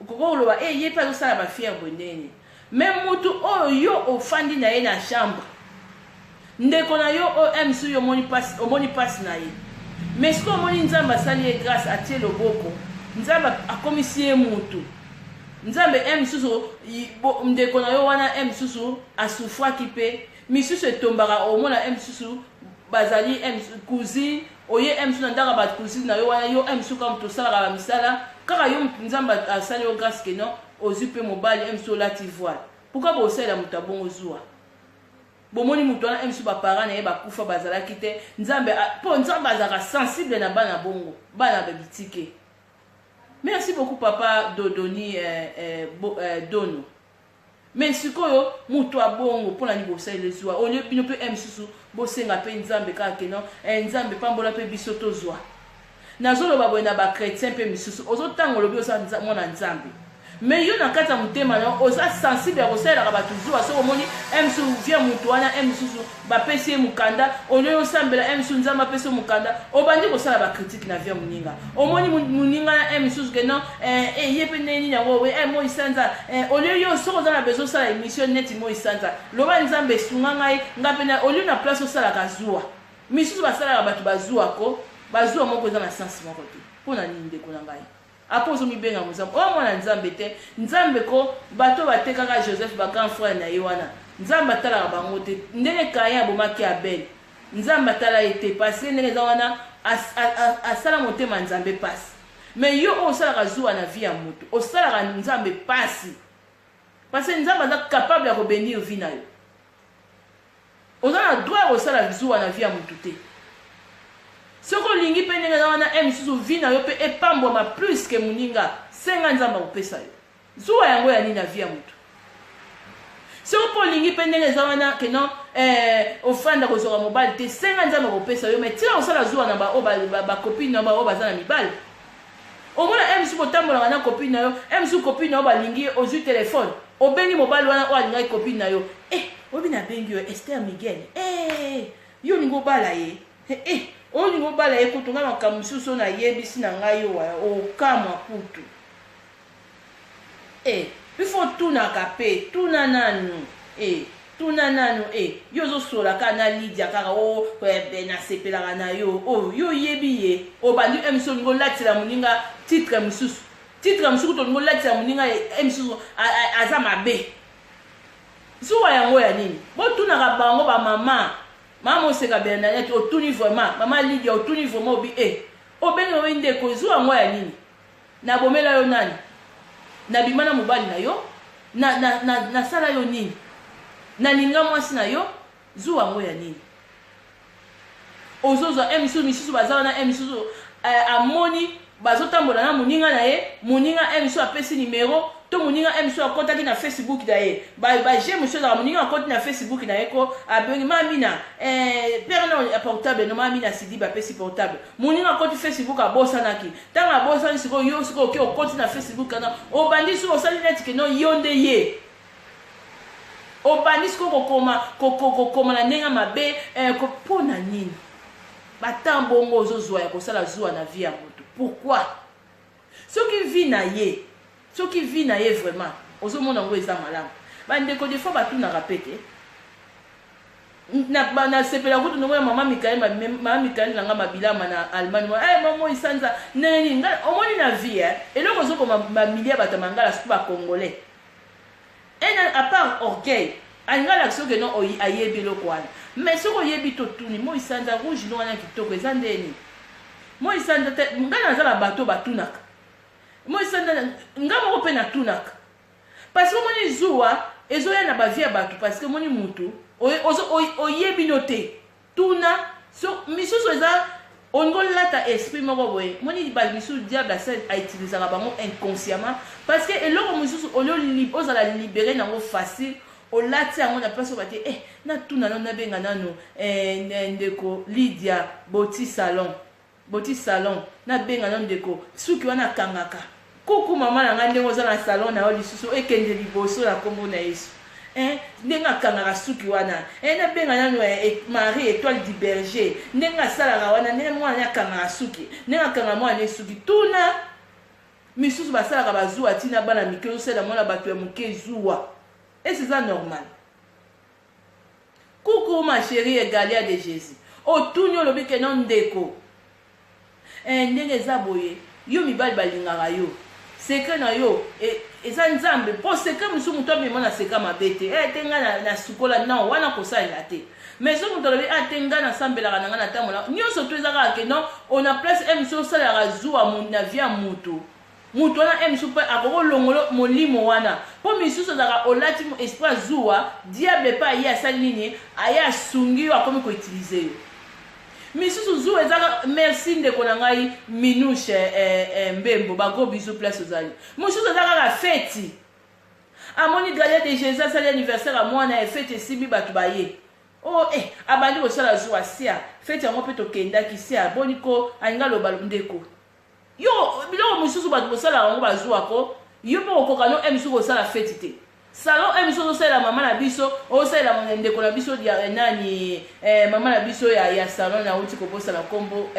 okokoloba ye mpe azosala bafiere boye ndenge mais motu oyo yo ofandi na ye na chambre ndeko na yo oyo misusu yo omoni pasi na ye mais siko omoni nzambe asali ye grâce atie loboko nzambe akomisi ye mutu nzambe misusu ndeko na yo wana misusu asufraki pe misusu etombaka omona misusu bazali cousine oye misusu na ndaka ba cousine na yo wana yo misusu kama tosalaka bamisala kaka yo nzambe asali yo grâce ke non ozwi pe mobali misusu olati voile pourquoi bosalela moto abongo zuwa bomoni moto wana misusu bapara na ye bakufa bazalaki te nzambe mpo nzambe azalaka sensible na bana bongo bana babitike. Merci beaucoup papa Dodoni Dono. Mais sikoyo mutu abongo pona ni bosa ile zwa. Ole bino pe msusu bosenga pe nzambe kaka no nzambe pambola pe bisoto zwa. Nazolo babo na ba chrétien pe msusu ozo tango lobi osa mona nzambe. Mais yo na kata mutema na oza sensible ya kosala ka batu zwa so omoni msusu via mutu wana msusu ba pesi mukanda ole osambela msusu nzamba pesi mukanda obandi kosala ba critique na via muninga omoni muninga na msusu ke non yepe neni na wo mo isanza ole yo so kozala bezo sala émission net mo isanza loba nzambe sunga ngai ngapena ole na place osala ka zwa misusu basala ka batu bazwa ko bazwa moko za na sens moko te pona nini ndeko na ngai apozo mibenga muzambe o mwana nzambe te nzambe ko bato batekaka Joseph ba grand frère na yewana nzambe atala bango te ndenge kaya bomaki Abel nzambe atala ete parce ndenge za wana asala motema nzambe pasi mais yo osala ka zuwa na vie ya moto osala ka nzambe pasi parce nzambe anda capable ya ko bénir vie na yo ozana droit osala zuwa na vie ya moto te. Soko lingi pe ndenge na wana misusu vina yo pe epambwama plus ke muninga senga nzamba kopesa yo zuwa yango ya nini na vie ya mutu soko lingi pe ndenge za wana ke non ofanda kozoka mobali te senga nzamba kopesa yo mais tina osala zuwa na ba copine na ba o baza na mibali omona misusu kotambola na copine na yo misusu copine na yo balingi ozwi telefone obengi mobali wana o alingai copine na yo obi na bengi yo Esther Miguel yo ningo bala ye oyo ngo bala ekutunga makamususu na yebisi na ngai wa okamwa kutu bifo tuna kape tuna nanu tuna nanu yo zo sola kana Lydia kaka o na sepela na yo yo yebi ye obandi emso ngo latira muninga titre mususu to ngo latira muninga emso azama be zuwa yango ya nini botunaka bango bamama mama oseka Bernadette otuni vraiment mama Lydia otuni vraiment obi obengi obi ndeko zuwa yango ya nini na bomela yo nani na bimana mobali na yo na sala yo nini na linga mwasi na yo zuwa yango ya nini ozozwa misusu baza wana misusu amoni bazotambola na moninga na ye moninga misusu apesi numero to moninga misusu akotaki na Facebook na ye baje monsieur na moninga akoti na Facebook na ye ko abengi mamina père no portable no mamina sidi bapesi portable moninga akoti Facebook abosanaki tanga abosani siko yo siko ke okoti na Facebook na obandi siko osali neti ke no yonde ye obandi siko kokoma na ndenga mabe pona nini batambongo ozozwa ya kosala zuwa na vie ya moto pourquoi soki vi na ye vraiment ozomona ngo eza malamu bandeko des fois batunaka pete na sepela kutu nongo ya mama Mikael nanga mabilama na Allemagne mama isanza neni nga omoni na vie eloko ozokoma bamilia bato mangala soki bacongolais à part orgueil alingala soki no ayebi eloko wana mais soki oyebi totuni mo isanza rouge no wana kitoko eza ndeni mo isanza te nga naza na bato batunaka mo isanza nga moko mpe natunaka parce que moni zuwa ezoya na bavie ya bato parce que moni mutu oyebi no te tuna misusu eza ongolata esprit moko boye moni bamisusu diable autilisaka bango inconsciemment parce que eloko misusu ozala libéré nango facile olati yango na place obate natuna no nabenga nano ndeko Lydia Boti salon nabenga nano ndeko suki wana kangaka kuku mama na nga ndenge oza na salon na yo lisusu ekende liboso na kombo na Yesu ndenge akangaka suki wana nabenga nano Marie Étoile du Berger ndenge asalaka wana ndenge mwana akangaka suki ndenge akangaka mwana suki tuna misusu basalaka bazuwa tina bana mike osala mwana bato ya moke zuwa et c'est ça normal coucou ma chérie Egalia de Jésus otuni olobi ke non ndeko ndenge eza boye yo mibali balingaka yo secret na yo eza nzambe po secret musu mutu amema na secret mabe te te nga na sukola na wana kosalela te mais so mutu alobi te nga nasambelaka na nga na tambola nyonso to ezaka ke non on a place musu osalaka zuwa na vie ya mutu mutu wana musu mpe akokolongolo molimo wana po misusu ezaka olati esprit zuwa diable mpe aye asali nini aye asungi yo akomi koutilize yo misusu zuwa ezaka merci ndeko na ngai minushe mbembo bagro biso place ozali misusu ezaka kaka feti amoni Galia de Jésus asali anniversaire a mwana efete esimbi bato baye abandi kosala zuwa sia feti yango mpe tokendaki sia boni ko alinga loba ndeko yo biloko misusu bato kosala yango bazuwako yo mpe okoka no misusu kosala feti te salon misusu osalela mama na biso osalela ndeko na biso nani mama na biso ya salon na uti kobosana kombo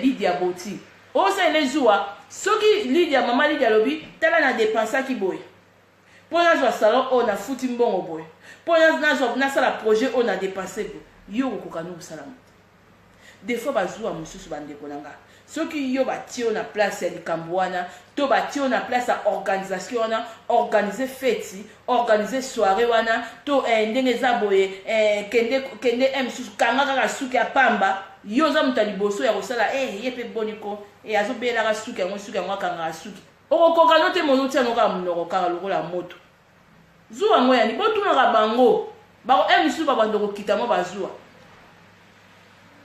Lydia Boti osalela zuwa soki mama Lydia lobi tala na dépensaki boye mpo nazwa salon oyo nafuti mbongo boye mpo nasala projet oyo na dépense boye yo okoka no kosala mote des fois bazuwa mosusu bandeko na nga soki yo batio na place ya likambo wana to batio na place ya organisation wana organiser feti organiser soirée wana to ndenge eza boye kende misusu kanga kaka suki ya pamba yo oza moto ya liboso ya kosala ye mpe boniko azobelaka suki yango akangaka suki okokoka no te mono tia noka monoko kaka lokola moto zuwa yango yani botunaka bango misusu babando kokita mo bazuwa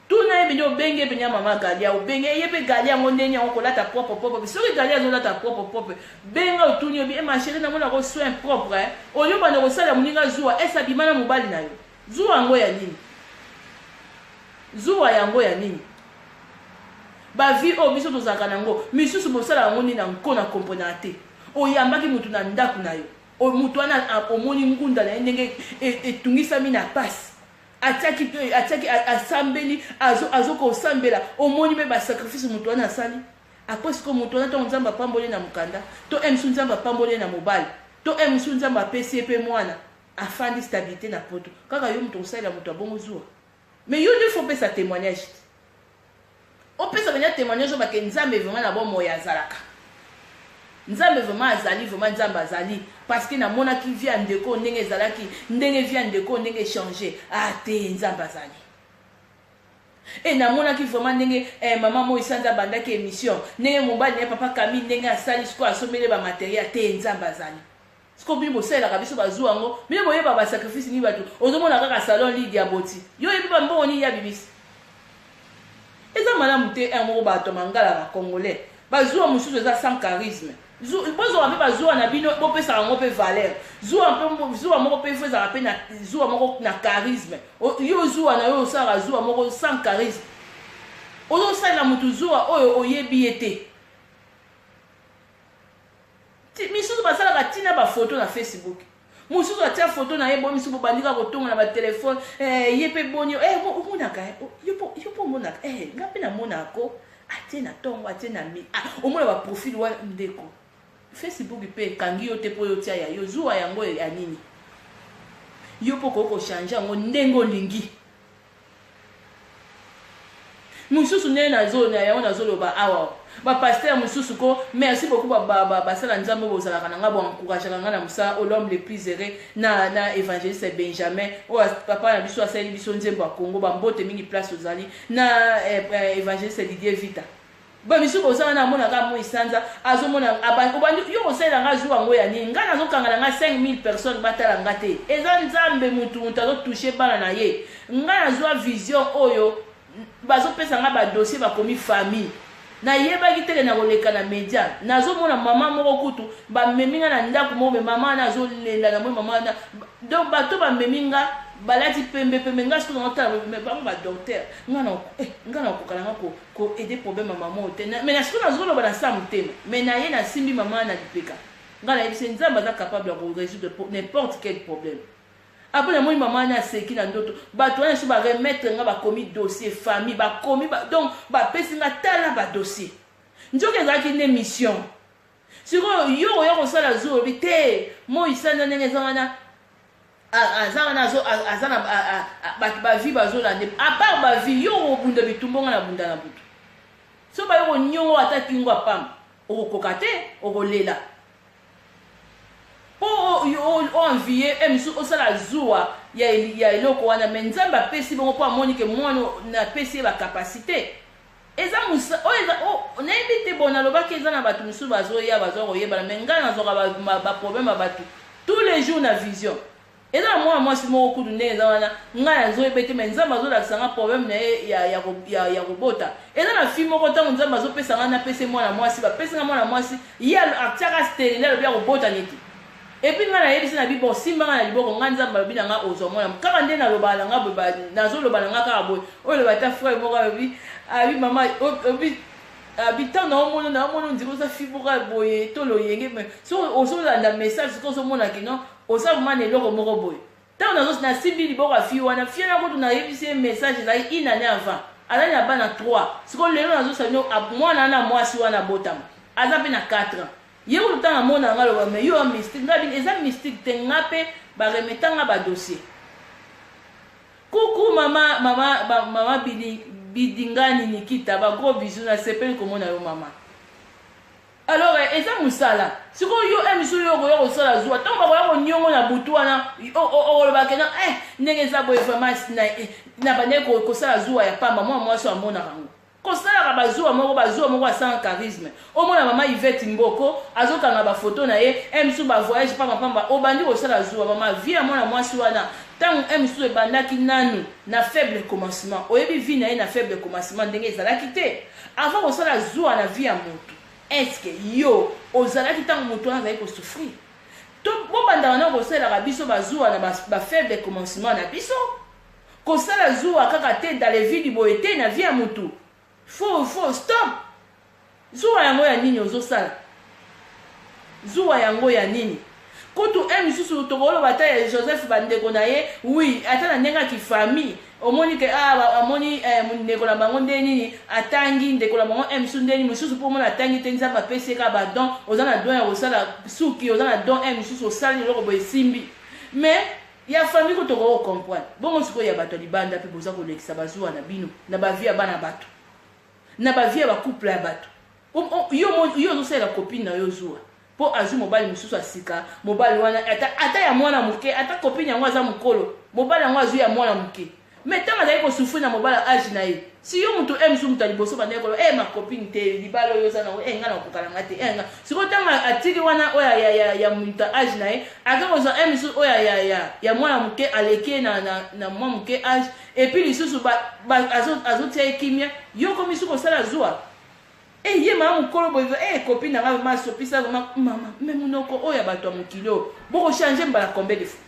tuna ebeni obenge ebeni ya mama Galia obenge yebe Galia yango ndenge yango kolata propre soki Galia azolata propre benga otuni obi ma chérie na mona ko soin propre oyo bana kosala moninga zuwa esabima na mobali na yo zuwa yango ya nini bavi oyo biso tozalaka nango misusu bosala yango nini na nko na kompona te oyambaki mutu na ndako na yo mutu wana omoni ngunda na ye ndenge etungisami na pasi atiaki asambeli azokosambela omoni mpe basacrifice mutu wana asali apres siko mutu wana to nzambe apamboli na mokanda to msu nzambe apamboli na mobali to msu nzambe apesi ye mpe mwana afandi stabilité na poto kaka yo mutu osalela mutu abongo zuwa mais yo nde fo opesa témoignage opesa benya témoignage oyo bake nzambe vraiment na bomoi azalaka nzambe vraiment azali vraiment nzambe azali parce que na mona ki via ndeko ndenge ezalaki ndenge via ndeko ndenge changer te nzambe azali et na mona ki vraiment ndenge maman mo isanza bandaki émission ndenge mobali ne papa Camille ndenge asali siko asomele ba matériel te nzambe azali siko bino bosela kabiso bazwa ngo bino boyeba ba sacrifice ni batu ozomona kaka salon Lydia Boti yo yebi ba mboni ya bibisi eza malamu te moko bato mangala ba congolais bazwa mususu eza sans charisme bozo mpe bazwa na bino bopesa ngo pe valeur zuwa moko pe feza pe na zuwa moko na charisme yo zuwa na yo osala zuwa moko sans charisme ozo sala mutu zuwa oyo oyebi ete misusu basalaka tina ba photo na Facebook mususu atia photo na ye bo misusu bandika kotonga na ba telefone ye pe bonio omonaka yo po monaka ngapi na monako atie na tongo atie na mi omona ba profil wa ndeko Facebook pe kangi yo te po yo tia ya yo zuwa yango ya nini yo po ko changer ngo ndengo lingi mususu ne na zone ya na zolo ba awa ba pasteur mususu ko merci beaucoup ba sala nzambe bozala kana ngabo encourager nga na musa l'homme le plus heureux na évangéliste Benjamin o papa na biso asali biso nzembo ya Congo ba mbote mingi place ozali na évangéliste Didier Vita ba biso bozala na mona ka mo isanza azomona abandi yo osala nga zuwa ngo ya nini nga nazokanga nga 5000 personnes batala ngate eza nzambe mutu azo toucher bana na ye nga nazwa vision oyo bazopesa nga ba dossier bakomi famille na yebaki tele na koleka na media nazomona mama moko kutu bameminga na ndako moko mama nazolela na mama na donc bato bameminga balati pembe nga siko ngota ba docteur ngana kokala ko aider problème mama mote mais na siko nazolo bana samutema mais na ye na simbi mama na lipeka ngana yebise nzamba za capable de résoudre n'importe quel problème. Après la maman na seki na ndoto bato wana so ba remettre nga ba komi dossier famille ba komi donc ba pesi nga tala ba dossier njoke ezaki une mission siko yo ko sala zo bité mo isana nene zana azana zo azana ba vie bazo la à part ba vie yo bunda bitumbonga na bunda na butu so ba yo nyongo ataki ngwa pam okokate okolela envier emisu osala zuwa ya eloko wana mais nzamba pesi bongo po amoni ke mwana na pesi ba capacité eza musa na ebite bona lobaki eza na batu musu bazoya bazoyeba mais ngana zoka ba problème batu tous les jours na vision eza moi si moko kudu ndenge eza wana ngana zoyebete mais nzamba zolakisa nga problème na ya robota eza na fille moko tango nzamba zopesa nga na pesi mwana mwasi bapesi nga mwana mwasi ya atiaka stérile lobia robota neti et puis nga na yebisi na bibo simba nga na liboko nga nzamba lobi na nga ozomona kaka nde na lobala nga boba nazoloba na nga kaka boye oyo loba ta frère moko abi mama abi tant na omona ndiko za fibuka boye to loyenge mais so ozolanda message ko ozomona kino osavuma eloko moko boye tant na simbi liboko afi wana fie na kutu na yebisi message za une année avant alani na bana 3 siko lelo nazosabino mwana na mwasi wana botama aza pe na 4 ans ye ko tanga mona ngalo ba me yo mystique ngabi eza mystique te ngape ba remetanga ba dossier coucou mama bidingani Nikita ba gros bisous na sepel komona yo mama alors eza musala siko yo emisu yo ko sala zuwa tango ba ko nyongo na butu wana o ba kena ndenge za boy vraiment na bane ko sala zuwa ya pamba moi so amona rango kosala bazuwa moko sans charisme omona mama Yvette Mboko azokanga ba photo na ye emisu ba voyage pamba obandi kosala zuwa mama vie mwana mwasi wana tango emisu ebandaki nanu na faible commencement oyebi vie na ye na faible commencement ndenge ezalaki te avant kosala zuwa na vie ya motu est-ce yo ozalaki tango motu wana azali kosouffrir to bobandaka na kosalaka biso bazuwa na ba faible commencement na biso kosala zuwa kaka te dans les vies boye te na vie ya motu faut stop zuwa yango ya nini ozosala zuwa yango ya nini kutu emisusu tokoloba ta ya Joseph bandeko na ye oui ata na ndenge ki famille omoni ke amoni ndeko na bango nde nini atangi ndeko na bango emisusu nde nini misusu po mona atangi te nzamba pesi ka ba don ozana don ya kosala suki ozana don emisusu osali loko boye simbi mais ya famille ko toko comprendre bongo siko ya bato libanda pe boza kolekisa bazuwa na bino na ba vie bana bato na ba vie ba couple ya bato yo ozosala copine na yo zuwa po azu mobali mususu asika mobali wana ata ya mwana muke ata copine yango aza mukolo mobali yango azu ya mwana muke mais tanga zali ko souffrir na mobali age na ye si yo mutu musu mutu liboso bande ko ma copine te libalo yo za na nga na kokala ngate nga siko tanga atiki wana oya ya mutu age na ye akako za musu oya ya mwana muke aleke na mwa muke age et puis lisusu azo tia kimia yo komi suko sala zua ye mama mukolo bozo copine na nga ma sopisa mama même munoko oya bato mukilo boko changer mbala combien de fois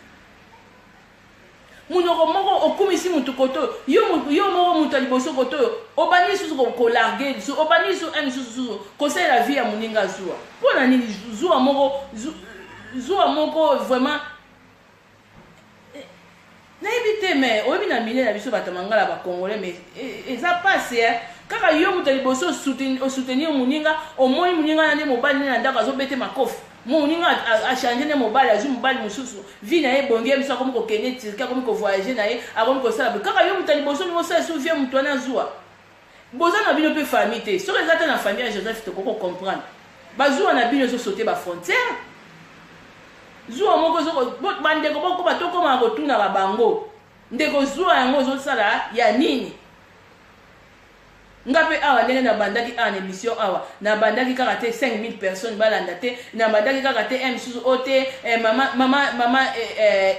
munoko moko okumisi mutu koto yo moko mutu liboso koto obani susu ko larguer su obani su susu conseil la vie ya muninga zuwa pona ni zuwa moko vraiment na ebite mais oyebi na mine na biso bato mangala ba congolais mais eza passe kaka yo mutu liboso soutenir muninga omoni muninga na nde mobali na ndako azobete makofi muninga a changer ne mobali azu mobali mususu vi na ye bonge biso akomi kokende tirika akomi kovoyager na ye akomi kosala kaka yo mutu liboso ni mosala so vie mutu wana zuwa boza na bino mpe famille te soki eza te na famille ya Joseph tokoko comprendre bazuwa na bino ezosaute bafrontière zuwa moko bandeko boko batokoma kotuna babango ndeko zuwa yango ozosala ya nini nga pe awa ndenge na bandaki en émission awa na bandaki kaka te 5000 personnes balanda te na bandaki kaka te msusu ote mama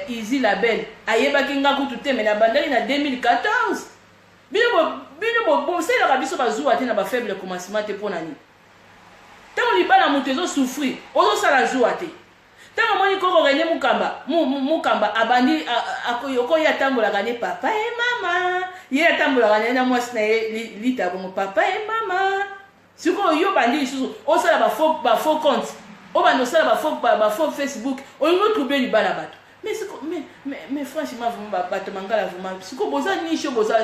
Easy Label ayebaki nga kutu te mais na bandaki na 2014 bino boselaka biso bazuwa te na bafaible commencement te mpona nini ntango libala moto ezosouffrir ozosala zuwa te ntango moni koko René Mukamba abandi okoyi atambolaka ne papa e mama ye atambolaka ne na mwasi na ye lita bongo papa e mama sikoyo yo bandi lisusu osala bafaux compte obandi osala bafaux Facebook olingi otrouble libala bato mais franchement vraiment bato mangala vraiment siko boza nisho boza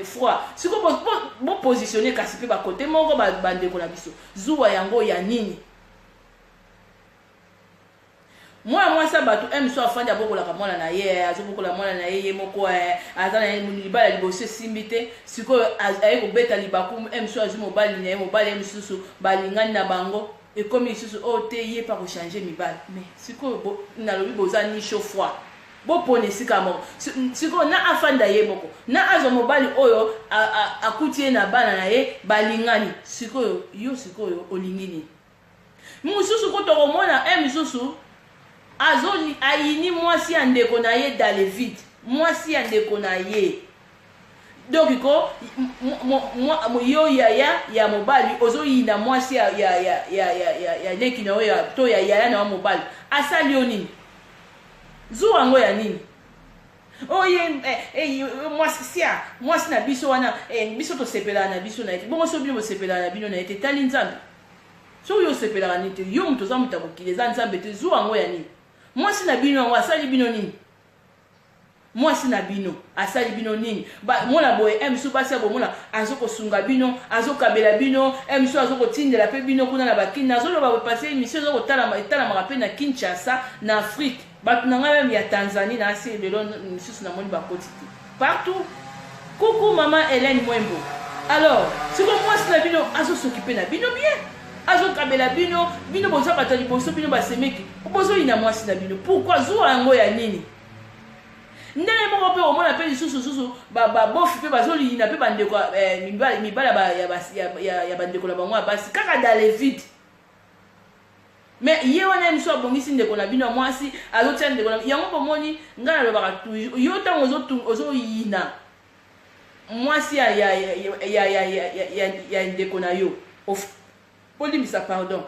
froid siko bo positionner kasi pe bakote moko bandeko na biso zuwa yango ya nini moi ça bato so afandi abokolaka mwana na ye azobokola mwana na ye moko aza na libala liboso simbi te sikoyo aye kobeta libaku so azu mobali na ye mobali misusu balingani na bango ekomi lisusu oyo te ye pa kochanger mibali mais sikoyo nalobi boza ni chaud froid bopona esika moko sikoyo na afanda ye moko na azwa mobali oyo akuti ye na bana na ye balingani sikoyo yo sikoyo olingi nini mosusu ko tokomona misusu azoli ayini mwasi ya ndeko na ye dans le vide mwasi ya ndeko na ye donc ko yo ya mobali ozoyinda mwasi ya leki na oyo to ya yaya na mobali asali yo nini zuwa ngo ya nini oye mwasi na biso wana biso tosepelaka na biso na ete bongo so bino bosepelaka na bino na ete tali nzambe so yo osepelaka nini te yo moto oza moto akokili eza nzambe te zuwa ngo ya nini mwasi na bino yango asali bino nini mwasi na bino asali bino nini mona boye misu basi bomona azokosunga bino azokabela bino misu azokotindela pe bino kuna na bakini azoloba bopase émission etalamaka pe na Kinshasa na Afrique bato na ngai ya Tanzanie na asi lelo misusu na moni bakoti te partout coucou maman Hélène Mwembo alors siko mwasi na bino azosokipe na bino bien azokabela bino boza bato liboso bino basemeki bozoyina mwasi na bino pourquoi zuwa yango ya nini ndenge moko mpe omona mpe lisusu babofi mpe bazoliyina mpe bandeko mibala ya bandeko na bango ya basi kaka dans le vide mais ye wana miso abongisi ndeko na bino ya mwasi azotia ndeko na yango bomoni ngai nalobaka toujours yo ntango ozoyina mwasi ya ndeko na yo polimbisa pardon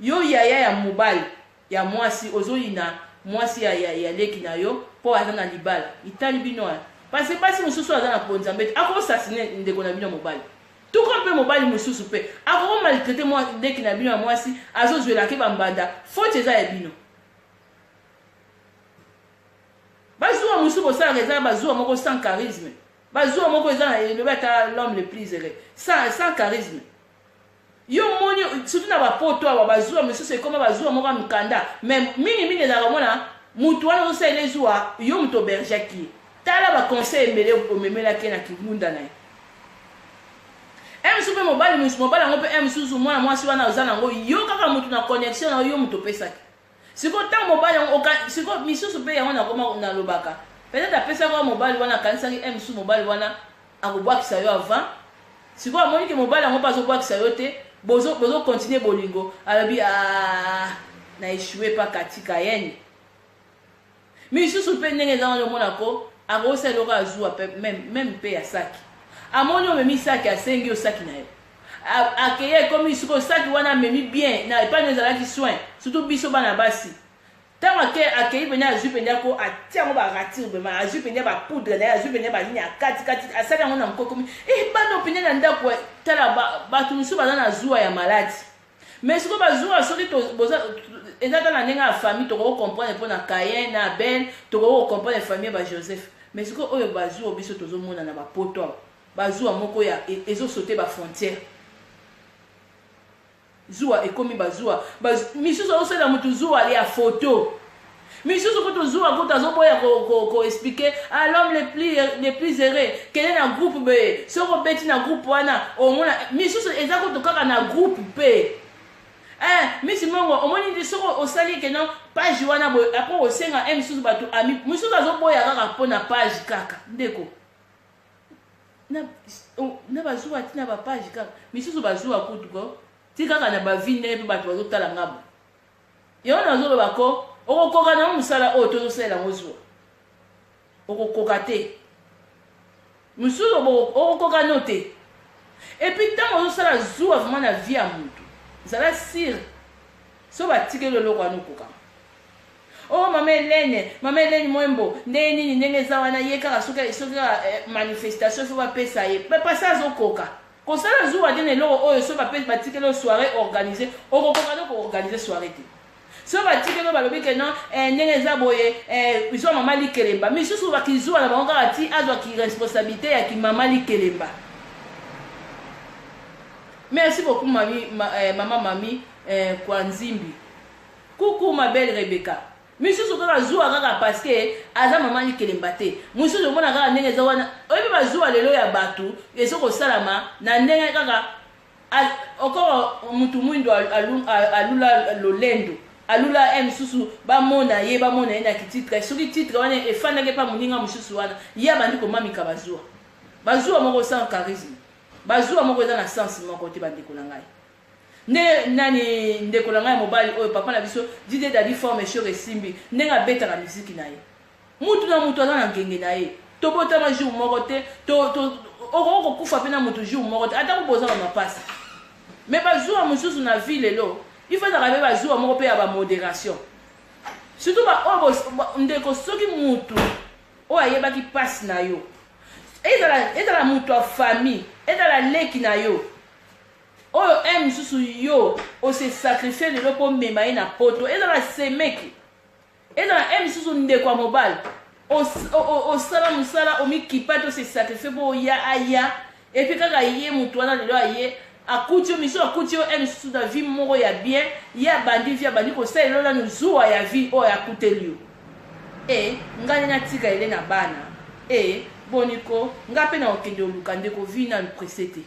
yo yaya ya mobali ya mwasi ozoyina mwasi ya leki na yo po aza na libala itali bino wana parce basi mosusu aza na ponzambe akosasine ndeko na bino mobali tuko mpe mobali mosusu mpe akoko maltraite leki na bino ya mwasi azozwelaki bambanda faute eza ya bino bazuwa mosusu kosalaka eza bazuwa moko sans charisme bazuwa moko eza na elobi ata l'homme le plus heureux sans charisme yo moni surtout na bapoto awa bazuwa mosusu ekoma bazuwa moko ya mikanda mais mingi ezalaka mona mutu wana ozosalela ezuwa yo moto obergeaki tala baconseil emele omemelaki na kibunda na ye M soupe mobile yango pe M susu mwana mwasi wana ozana ngo yo kaka mutu na connexion na yo mutu pesaki. Siko tant mobile yango siko misusu pe yango na koma na lobaka. Peut-être apesa ko mobile wana kanisaki M susu mobile wana akobwakisa yo avant. Siko amoni ke mobile yango pas obwakisa yo te, bozo continuer bolingo. Alabi na échoué pas katika yeni. Misusu pe ndenge za wana mona ko akose loka azua même pe ya saki. Amoni o memi saki asengi o saki na yo. Akeye comme isuko saki wana memi bien na pas nous ala ki soin surtout biso bana basi. Tant akeye bena azupe ndako atia ngo ba ratir be ma azupe ndako ba poudre na azupe ndako ba linya kati asaka ngo na mkokomi bano penya na ndako tala ba tunisu ba na zua ya maladi. Mais siko ba zua soki to boza ezaka na ndenga famille to ko comprendre pour na Caïn na Abel to ko comprendre famille ba Joseph. Mais siko oyo ba zua biso tozo mona na ba poto bazua moko ya ezo sauter ba frontière. Zua ekomi bazua misusu osala mutu zua ali ya photo misusu kutu zua kutu azoboya ko expliquer à l'homme le plus heureux quel est na groupe be soko beti na groupe wana omona misusu ezako to kaka na groupe pe misi mongo omoni ndi soko osali ke non page wana bo après osenga misusu batu ami misusu azoboya kaka pona page kaka ndeko na bazua tina ba page kaka misusu bazua kutu ko tikaka na bavine pe bato bazotala ngabo yo nazolo bako okokoka na musala o tozosela ngozwa okokoka te musulo okokoka note et puis tant ozosala zuwa vraiment na vie ya mutu zala sir so batike lolo kwa nukoka oh mama Hélène mwembo ndeni ndenge za wana yeka soka manifestation so ba pesa ye pa ça zokoka. Quand ça la joue à dire oh so va peut bâtir le soirée organisée au pour organiser soirée te so bâtir le balobi que non ndenge za boye ils ont maman li kelemba mais sous va qu'ils jouent à la banque ati azwa ki responsabilité ya ki maman li kelemba. Merci beaucoup mami kwa nzimbi coucou ma belle Rebecca misusu kaka zuwa kaka parce que aza mama li kelemba te misusu mona kaka ndenge za wana oyebi bazuwa lelo ya batu esoko salama na ndenge kaka okoro mutu mwindo alula lolendo alula misusu bamona ye na kititre soki titre wana efandaki pa moninga misusu wana ya bandi komamika bazuwa moko sans charisme bazuwa moko eza na sens moko te bandeko na ngai nani ndeko na ngai mobali oyo papa na biso dide dadi forme sure esimbi ndenge abetaka miziki na ye mutu na mutu aza na ngenge na ye tobotama jour moko te okokufa pe na mutu jour moko te ata kobozaka mapasi me bazuwa mosusu na vie lelo il faut ezaka pe bazuwa moko mpe ya bamodération surtout ndeko soki mutu oyo ayebaki pasi na yo ezala mutu ya famille ezala leki na yo oyo misusu yo ose sacrifier lelo po mema ye na poto ezala semeki ezala misusu ndeko ya mobali osala mosala omikipa te ose sacrifier po oya aya epi kaka ye mutu wana lelo aye akuti yo misusu akuti yo misusu na vie moko ya bien ye abandi vie abandi kosala lelo nanu zuwa ya vie oyo akuteli yo ngai natika ele na bana boniko nga mpe na okende oluka ndeko vie nanu presse te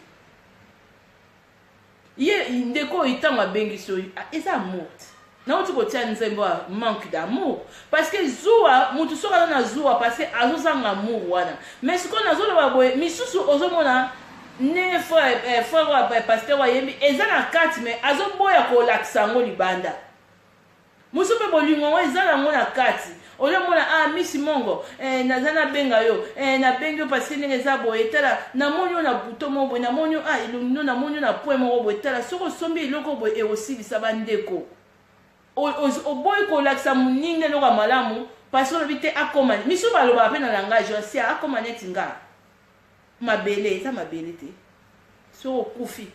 ye ndeko itango abengi so eza amour na uti kotia nzembo manque d'amour parce que zuwa mutu soka na zuwa parce que azozanga amour wana mais siko nazoloba boye misusu ozomona ne frère pasteur wa yembi eza na kati mais azoboya kolakisa ngo libanda musu pe bolingo ngo eza nango na kati olemona misi mongo nazana benga yo na bengi yo parce que ndenge eza boye tala namoni yo na buto moko boye namoni yo elonino namoni yo na point moko boye tala soki osombi eloko boye ekosilisa bandeko oboyi kolakisa moninga eloko ya malamu parce que olobi te akoma miso balobaka mpe na langage osi akoma neti nga mabele eza mabele te soki okufi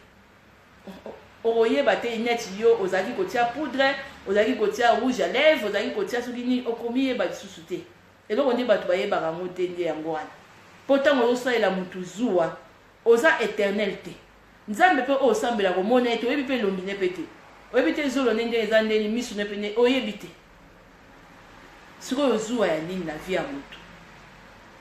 okoyeba te neti yo ozalaki kotia poudre ozalaki kotia rouge à lèvres ozalaki kotia soki nini okomiyeba lisusu te eloko nde bato bayebaka yango te nde yango wana mpo ntango ozosalela mutu zuwa oza éternel te nzambe mpe oyo osambela komona ete oyebi mpe elongi ne mpe te oyebi te zolo nde ndenge eza ndeni misu ne mpe ne oyebi te sikoyo zuwa ya nini na vie ya mutu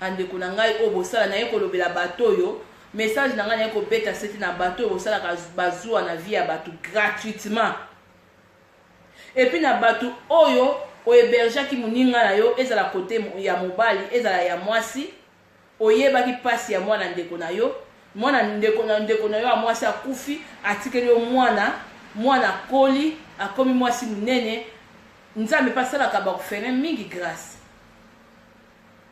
andeko na ngai oyo bosala naye kolobela bato oyo message na nga na ko beta c'était na bateau au sala ka bazua na vie ya bateau gratuitement. Et puis na bateau oyo o héberger ki muninga na yo ezala côté ya mobali ezala ya mwasi oyeba ki passe ya mwana ndeko na yo mwana ndeko na yo mwasi akufi atikeli yo mwana koli akomi mwasi munene nzambe pasala ka ba kufere mingi grâce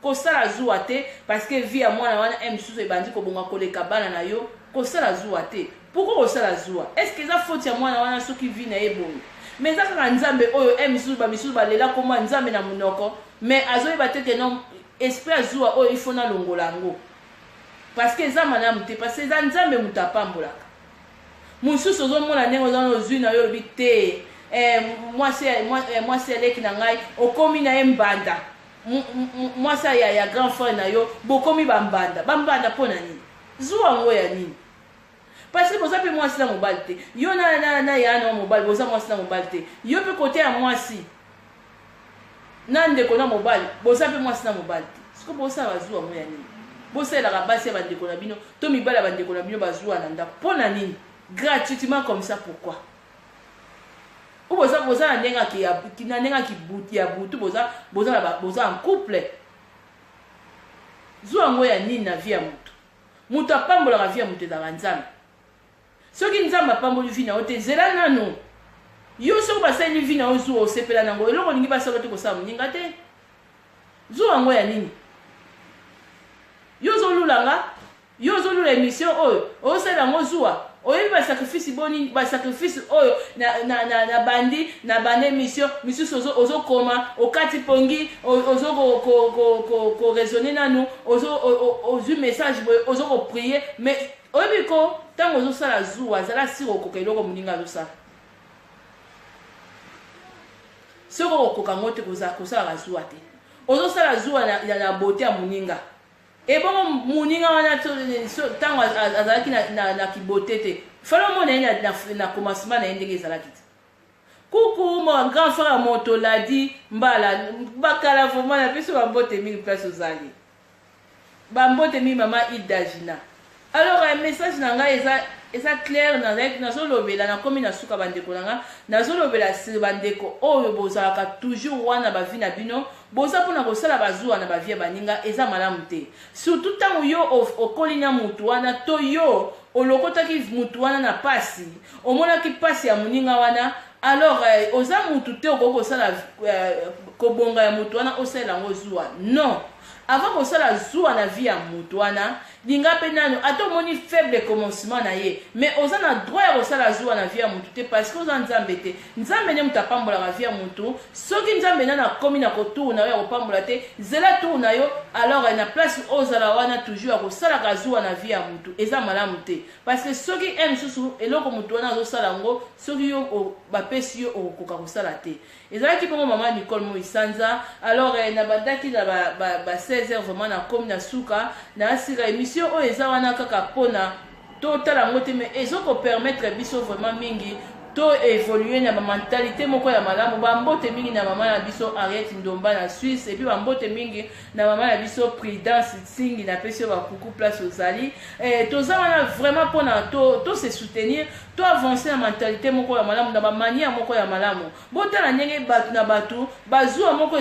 kosala zuwa te parce que vie ya mwana wana msusu ebandi kobonga koleka bana na yo kosala zuwa te. Pourquoi kosala zuwa? Est-ce que ça faute ya mwana wana soki vie na eboye mais ça ka nzambe oyo misusu balela koma nzambe na munoko mais azoyeba te que non esprit zuwa oyo ifo na longolango parce que za mana mute parce que za nzambe mutapambolaka mususu ozomona ndenge ozana ozwi na yo lobi te mwasi aleki na ngai okomi na ye mbanda mwasi ya grand frère na yo bokomi bambanda mpo na nini zuwa ngo ya nini? Parce que boza pe mwasi na mobali te yo na ya na mobali boza mwasi na mobali te yo pe kote ya mwasi na ndeko na mobali boza pe mwasi na mobali te siko bosa bazuwa ngo ya nini? Boselaka basi ya bandeko na bino to mibala bandeko na bino bazuwa na ndako mpo na nini? Gratuitement comme ça. Pourquoi? Ou boza na ndenga ki buti ya butu boza en couple zuwa ngo ya nini na vie ya mutu apambolaka vie ya mutu ezalaka nzambe. Soki nzambe apamboli vie na yo te zela nano yo soki basali vie na yo zuwa osepela nango eloko olingi basala te kosala moninga te zuwa ngo ya nini? Yo ozolulanga yo ozolula émission oyo osala yango zuwa oyebi basacrifice boni basacrifice oyo na bandi émission misusu ozokoma okati pongi ozokoraisonne nanu ozwi message boye ozokoprier mais oyebi ko ntango ozosala zuwa azala siri okoka eloko moninga azosala soki okoka ngo te kosalaka zuwa te ozosala zuwa na bote ya moninga ebongo moninga wana ntango azalaki na kibote te fala omona ye na commencement na ye ndenge ezalaki te kuku mo grand frère ya moto ladi mbala bakala vraimen na biso bambote mingi place ozali bambote mingi mama idagina. Alors message na ngai eza clair nazolobela nakomi na suka bandeko na nga nazolobela siri bandeko oyo bozalaka toujours wana bavi na bino boza mpona kosala bazuwa na bavie baninga eza malamu te surtout ntango yo okoli na mutu wana to yo olokotaki mutu wana na pasi omonaki pasi ya moninga wana alors oza mutu te okoki kosala kobonga ya mutu wana osalela yango zuwa non. Avant kosala zuwa na vie ya mutu wana linga pe nano ata omoni faible commencement na ye mais oza na droit ya kosala zuwa na vie ya mutu te parce que oza nzambe te nzambe nde mutu apambolaka vie ya mutu soki nzambe nano akomi na kotour na yo ya kopambola te zela tour na yo alors na place ozala wana toujours ya kosalaka zuwa na vie ya mutu eza malamu te parce que soki misusu eloko mutu wana azosala yango soki yo bapesi yo okokoka kosala te ezalaki mpongo mama Nicole Moisanza. Alors na bandaki na ba 16h vraiment na komi na suka na asira émission oyo eza wana kaka mpona totala yango te mais ezokopermettre biso vraiment mingi to évoluer na mentalité moko ya malamu bambote mingi na mama na biso Ariette Ndomba na Suisse et puis bambote mingi na mama na biso Prudence Singi na pesi yo bakuku place ozali toza wana vraiment mpona to se soutenir to avancer na mentalité moko ya malamu na bamania moko ya malamu botala ndenge bato na bato bazuwa moko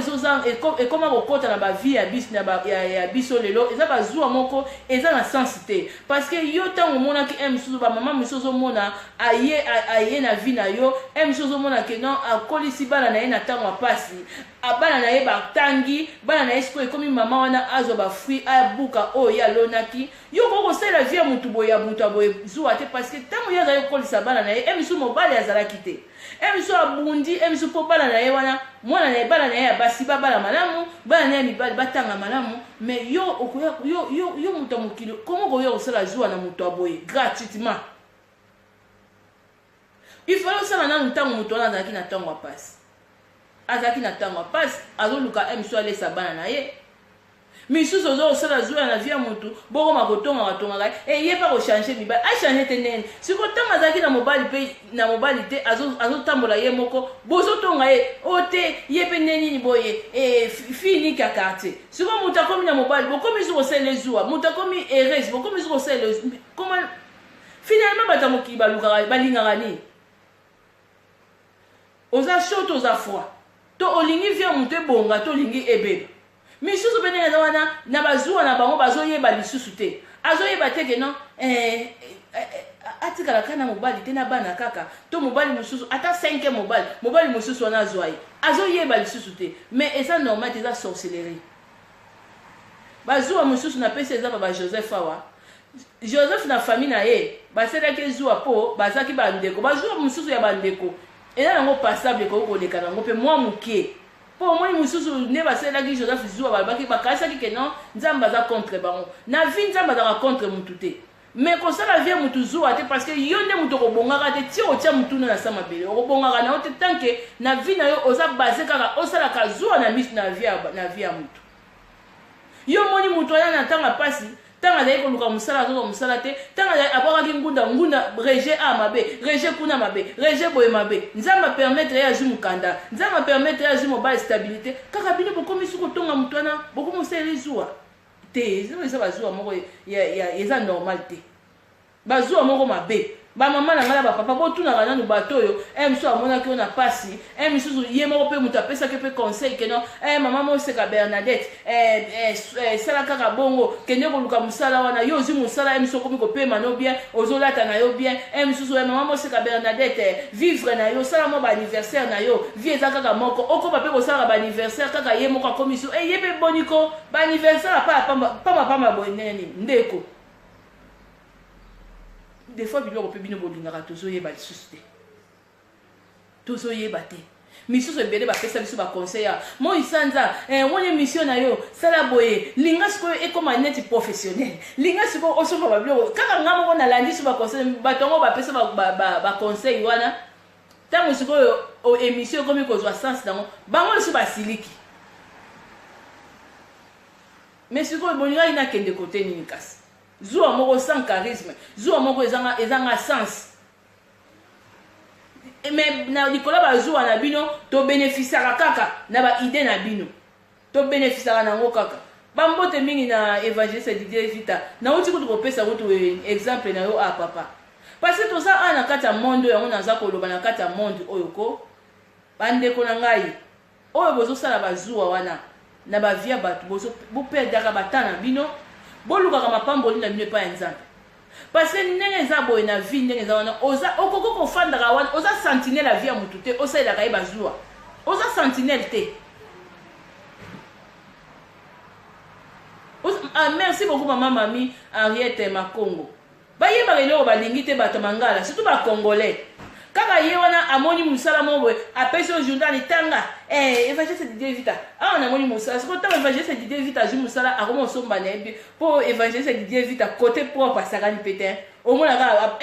ekoma kokota na bavie ya biso lelo eza bazuwa moko eza na sens te parce que yo ntango omonaki misusu bamama misusu ozomona aye na vie na yo misusu ozomona ke non akolisi bana na ye na ntango apasi bana na ye batangi bana na ye sikoyo ekomi mama wana azwa bafruit abuka oyo ye alonaki yo kokosalela vie ya mutu boye ya mutu aboye zuwa te parce que ntango ye azali kokolisa bana na ye misusu mobali azalaki te misusu abundi misusu mpo bana na ye wana mwana na ye bana na ye ya basi babala malamu bana na ye ya mibali batanga malamu mais yo mutu ya mokili komo koya kosala zuwa na mutu aboye gratuitement il faut osala nanu ntango mutu wana azalaki na ntango apasi azalaki na ntango apasi azoluka misusu alesa bana na ye misusu ozosala zuwa na vie ya motu bokoma kotonga e ye pa kochange mibali achange te ndenge siko ntango azalaki na mobali mpe na mobali te azotambola ye moko bozotonga ye o te ye mpe nde nini boye finiki ya quartier siko moto akomi na mobali bokomi su kosala ezuwa moto akomi erese bokomi su kosala koma finalement bato ya mokili balingaka nini oza chaud to oza froid to olingi vie moto ebonga to olingi ebeba misusu mpe ndenge eza wana na bazuwa na bango bazoyeba lisusu te azoyeba te ke non atikala kaka na mobali te na bana kaka to mobali mosusu ata 5 mobali mosusu wana azwa ye azoyeba lisusu te mais eza normal te eza sorcellerie bazuwa mosusu na pesi eza ba Joseph awa Joseph na famille na ye baselaki ezuwa mpo bazalaki bandeko bazuwa mosusu ya bandeko eza nango passable koleka nango mpe mwa moke po omoni mosusu nde basalelaki Joseph zuwa balobaki bakanisaki ke non nzambe aza contre bango na vie nzambe azaka contre mutu te mais kosala vie mutu zuwa te parce que yo nde mutu okobongaka te ti otia mutu na sa mabele okobongaka na yo te tanke na vie na yo oza base kaka osalaka zuwa na misu na vie ya mutu yo moni mutu aya na ntango apasi ntango azali koluka mosala azoka mosala te ntango abwakaki ngunda reje a mabe reje kuna mabe reje boye mabe nzambe apermettre ye azwi mokanda nzambe apermettre ye azwi mobali stabilité kaka bino bokomi soki kotonga motu wana bokomi osala ezuwa te eza bazuwa moko eza normal te bazuwa moko mabe bamama na ngai na bapapa botunaka nanu bato oyo mosusu amonaki oyo na pasi misusu ye moko mpe moto apesaki mpe conseil keno mama moseka Bernadette sala kaka bongo kende koluka mosala wana yo ozwi mosala misu okomi kopema no bien ozolata na yo bien misusu mama moseka Bernadette vivre na yo sala mo baanniversaire na yo vie eza kaka moko okoma mpe kosalaka baanniversaire kaka ye moko akomi so ye mpe boniko baanniversaire pamapama boye nini ndeko des fois biloko mpe bino bolingaka tozoyeba lisusu te tozoyeba te misusu ebele bapesa biso baconseil ya moi sanza woni émission na yo sala boye linga sikoyo ekoma neti professionnel linga sikoyo osoka babiloko kaka nga moko nalandi so baconseil bato yango bapesa baconseil wana ntango sikoyo émission ekomi kozwa sens nango bango liso basiliki mais sikoyo bolingaki nakende kote nini kasi zuwa moko sans charisme zuwa moko ezanga sens mais na likolo bazuwa na bino to bénéficiaka kaka na ba idée na bino to bénéficiaka nango kaka bambote mingi na évangéliste Didier Vita na uti kutu kopesa kutu exemple na yo a papa parce que toza ana kati ya monde yango naza koloba na kati ya monde oyo ko bandeko na ngai oyo bozosala bazuwa wana na bavia bato boperdaka batana bino bolukaka mapamboli na bino epai ya nzambe parce que ndenge eza boye na vie ndenge eza wana okoko kofandaka wana oza sentinelle ya vie ya motu te osalelaka ye bazuwa oza sentinelle te merci beaucoup mama mami Henriette Makongo bayebaka eloko balingi te bato mangala surtout bacongolais kaka ye wana amoni musala moko apesi o journal tanga évangéliste Didier Vita awa namoni musala siko ntango évangéliste Didier Vita azwi musala akoma osomba na ye bi mpo évangéliste Didier Vita côté propre asakani pete omonaka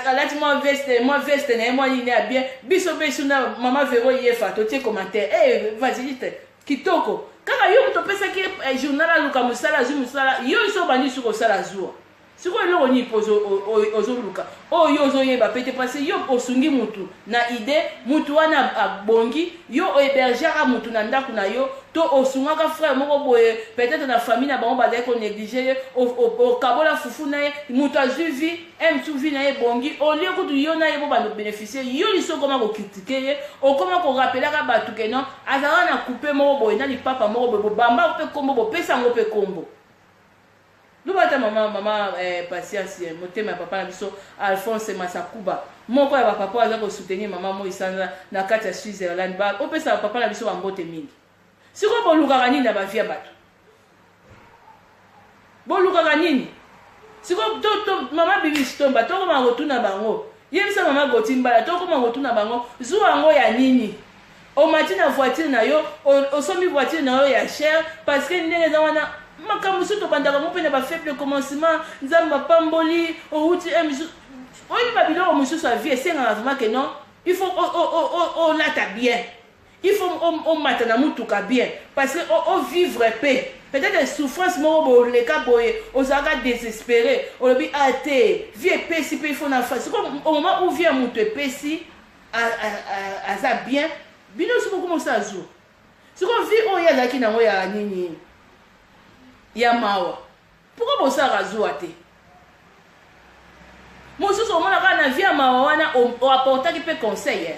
alati mwa veste na ye mwa nini ya bien biso mpe suna mama vero yefa totie commentaire évangéliste kitoko kaka yo moto opesaki journal aluka musala azwi musala yo iso obandi suki osala zuwa sikoyo eloko nini mpo ozoluka oyo ozoyeba pete parce yo osungi mutu na ide mutu wana abongi yo ohébergaka mutu na ndako na yo to osungaka frère moko boye peut-être na famille na bango bazali konéglige ye okabola fufu na ye mutu azwi vi mtu vi na ye bongi olie kutu yo na ye bo bando bénéficier yo liso okoma kokritike ye okoma korapelaka bato keno azalaka na coupe moko boye na lipapa moko boye bobamba mpe kombo bopesa yango mpe kombo lubata mama patience motema ya papa na biso Alphonse Masakuba moko ya bapapa aza kosoutenir mama moi sanza na kati ya Switzerland ba opesa papa na biso bambote mingi siko bolukaka nini na bavia bato bolukaka nini siko mama bibi Stomba tokoma kotuna bango yebisa mama Gotimbala tokoma kotuna bango zuwa yango ya nini omati na voiture na yo osomi voiture na yo ya cher parce que ndenge eza wana makambo so tobandaka mo mpe na bafaible commencement nzambe apamboli outi oyebi babiloko mosusu ya vie esengaka vraiment ke non il faut olata bien Il faut on maintenant mutuka bien parce que on vivre paix. Peut-être une souffrance mo les cas boye, aux aga désespéré, on le dit até, vie paix si il faut na face. Comme au moment où vient mutu paix si à ça bien, bino c'est comment ça joue. C'est qu'on vit on y a zaki na mo ya nini. Ya mawa. Pourquoi bon ça razo até? Moi aussi au moment na vie mawa wana on apporter qui peut conseiller.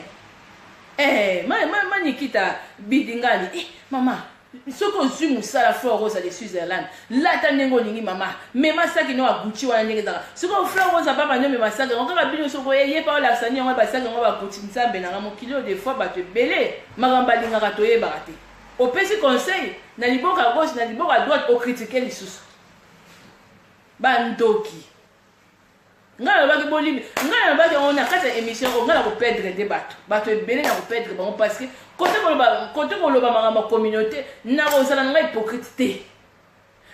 Nikita bidingani mama soko zui musala fleur rose de Switzerland la tanengo ningi mama mema saki no aguchi wana ndenge zaka soko fleur rose papa no mema saki on ka bino soko ye pa la sani on ba saki on ba kuti nzambe na mokilo des fois ba te belé magamba linga ka toye barate au pesi conseil na liboka gauche na liboka droite au critiquer les sous bandoki ngala ba ke bolimi ngala ba ke on a kata émission on ngala ko perdre des bato belé na ko perdre bon parce que côté ko loba mangama communauté na ko sala nga hypocrite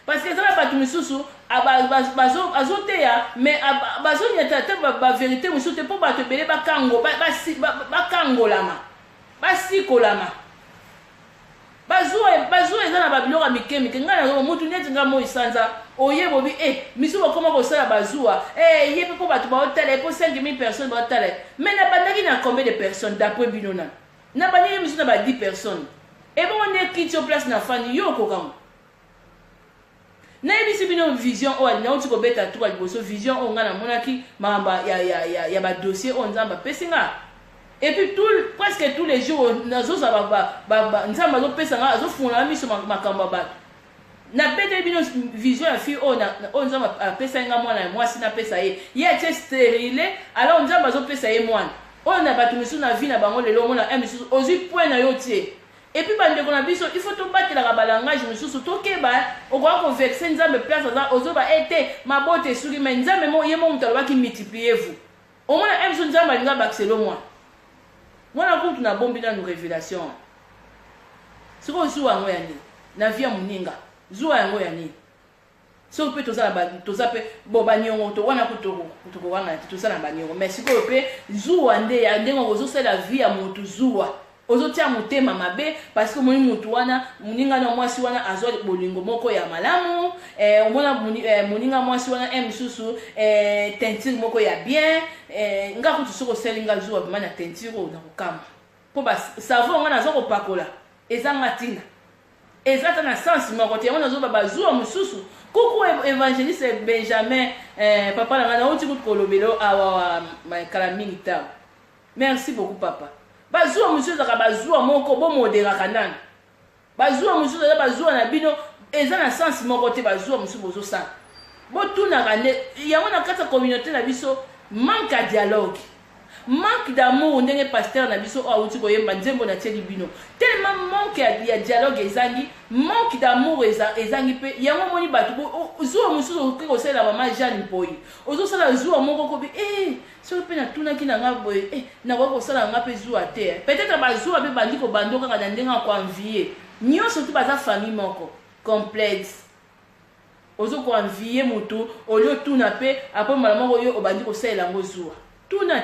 parce que ça va pas tout misusu azote ya mais bazo nyata te ba vérité misusu pour bato belé ba kango ba kangolama ba sikolama bazo ezana babiloko mikemike ngana zo mutu neti nga mo isanza oyebo bi misu bakoma ko sala bazua yepe po bato ba hôtel po 5000 personnes ba hôtel mais na bandaki na combien de personnes d'après binona na bani misu na ba 10 personnes et bon on est qui place na fani yo ko kam na ebisi bino vision o na uti ko beta tu liboso vision o ngana monaki mamba ya ba dossier on nzamba pesinga. Et puis presque tous les jours, nous avons vision à fille on a pesa nga mwana moi si na pesa ye il était stérilé alors on a pesa ye mwana on a battu misu na vie na bango lelo mona un misu ozi point na yo tie et puis bande kona biso il faut to battre la balangage misu to keba o ko converser nzambe place za ozo ba été mabote suri mais nzambe mo yemo mutalo ki multiplier vous au moins un misu nzambe nga baxelo moi mwana kutu na bombi na nous révélation siko zuwa ngo yani na via muninga zuwa yango yani so pe toza pe boba nyongo to wana kuto wana toza na banyongo mais siko pe zuwa nde ya ndengo ozo sala via mutu zuwa ozo tia mutema mabe parce que moni mutu wana muninga na mwasi wana azwa bolingo moko ya malamu omona muninga mwasi wana msusu tentire moko ya bien nga kutu soko selinga zuwa bimana tentire na kukama po ba savon ngana zo kopakola ezanga tina ezata na sens moko te wana zo ba zuwa mususu kuku évangéliste Benjamin papa na ngana uti kukolobelo awa kala mingi ta merci beaucoup papa bazua monsieur zaka bazua moko bo modera kanana bazua monsieur zaka bazua na bino eza na sens moko te bazua monsieur bozo sa bo tuna kane yango na kata communauté na biso manque à dialogue manque d'amour ndenge pasteur na biso a uti koyemba nzembo na tieli bino tellement manque ya dialogue ezangi manque d'amour ezangi pe yango moni batu zuwa mususu ko sala mama Jeanne Boy ozo sala zuwa moko ko bi so pe na tuna kina ngabo na ko sala ngape zuwa te peut-être ba zuwa be bandi ko bandoka kana ndenga ko envier nyonso tu baza famille moko complexe ozo ko envier mutu olio tuna pe apo malamo ko yo obandi ko sala ngo zuwa tuna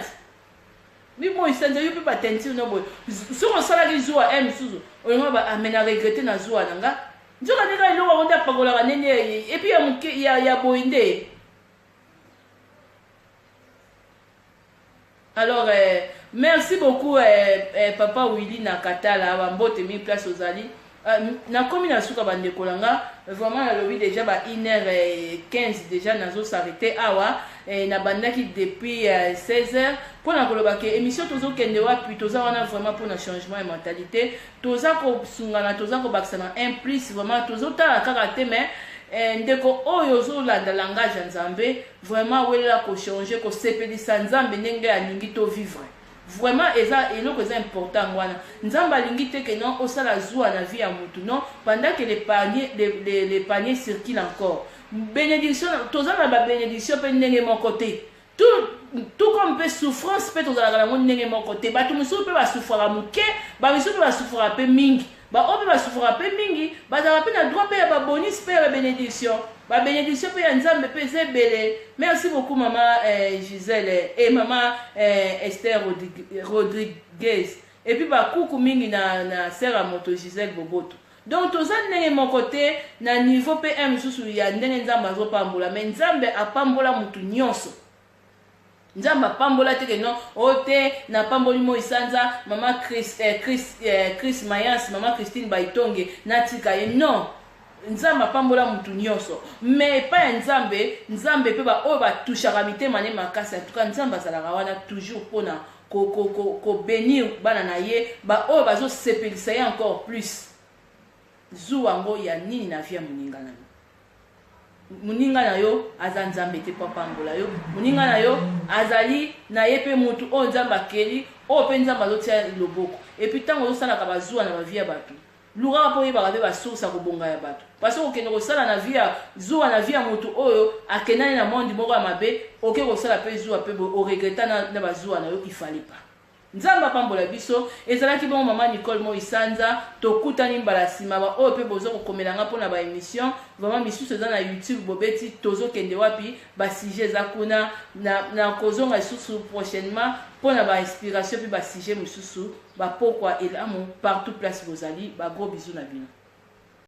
mais moi ça ne peut pas tentir non boy sur on sala ki zuwa msuzu olinga ba amena regretter na zuwa nanga njoka ndeka ilo wa onda pakola kanene et puis ya boinde. Alors merci beaucoup papa Willy Nakatala bambote mi place aux ali na komi na suka bande kolanga vraiment na lobby déjà ba 1h15 déjà nazo s'arrêter awa na bandaki depuis 16h pour na koloba ke émission tozo kende wapi toza wana vraiment pour na changement de mentalité toza ko sungana toza ko bakisana un plus vraiment tozo tala kaka te mais ndeko oyo zo la langage ya nzambe vraiment wela ko changer ko sepelisa nzambe ndenge ya lingi to vivre vraiment eza eloko eza important wana nzambe alingi te ke non osala zuwa na vie ya mutu non pendant que les paniers circulent encore bénédiction toza na ba bénédiction pe ndenge moko te tout comme pe souffrance pe toza na ndenge moko te bato musu pe ba souffra muke ba musu pe ba souffra pe mingi ba obe ba souffra pe mingi ba za pe na droit pe ba bonus pe ba bénédiction ba bénédiction pe ya nzambe pe zebele. Merci beaucoup maman Gisèle et maman Esther Rodriguez et puis bakuku mingi na sœur ya moto Gisèle Boboto. Donc toza ndenge mon côté na niveau PM susu ya ndenge nzambe azopambola, mais nzambe apambola mutu nyonso. Nzambe apambola te ke non ote na pamboli mo isanza mama Chris Mayans, mama Christine Baitonge natika ye non. Nzambe apambola mutu nyonso, mais pas nzambe pe ba o ba touchaka mitema ne makasi. En tout cas nzambe azalaka wana toujours pona ko bénir bana na ye ba o bazo sepelisa ye encore plus. Zuwango ya nini na via muninga na yo, muninga na yo aza nzambe te pambola yo, muninga na yo azali na ye pe mutu o nzambe akeli o pe nzambe azotia loboko. Et puis tango osalaka bazuwa na bavia bato luka po yeba ba source akobonga ya bato, parce que okende kosala na via zuwa na via mutu oyo akenani na monde moko ya mabe, oke kosala pe zuwa pe o regreta na bazuwa na yo ifali pa. Nzamba pambola biso ezalaki bon mama Nicole Moisanza tokutani mbala sima ba oyo pe bozo kokomelanga pona ba émission vraiment misusu eza na YouTube bobeti tozo kende wapi ba sujet za kuna na kozonga isusu prochainement pona ba inspiration pe ba sujet misusu ba pourquoi il a mon partout place bozali ba gros bisous na bino.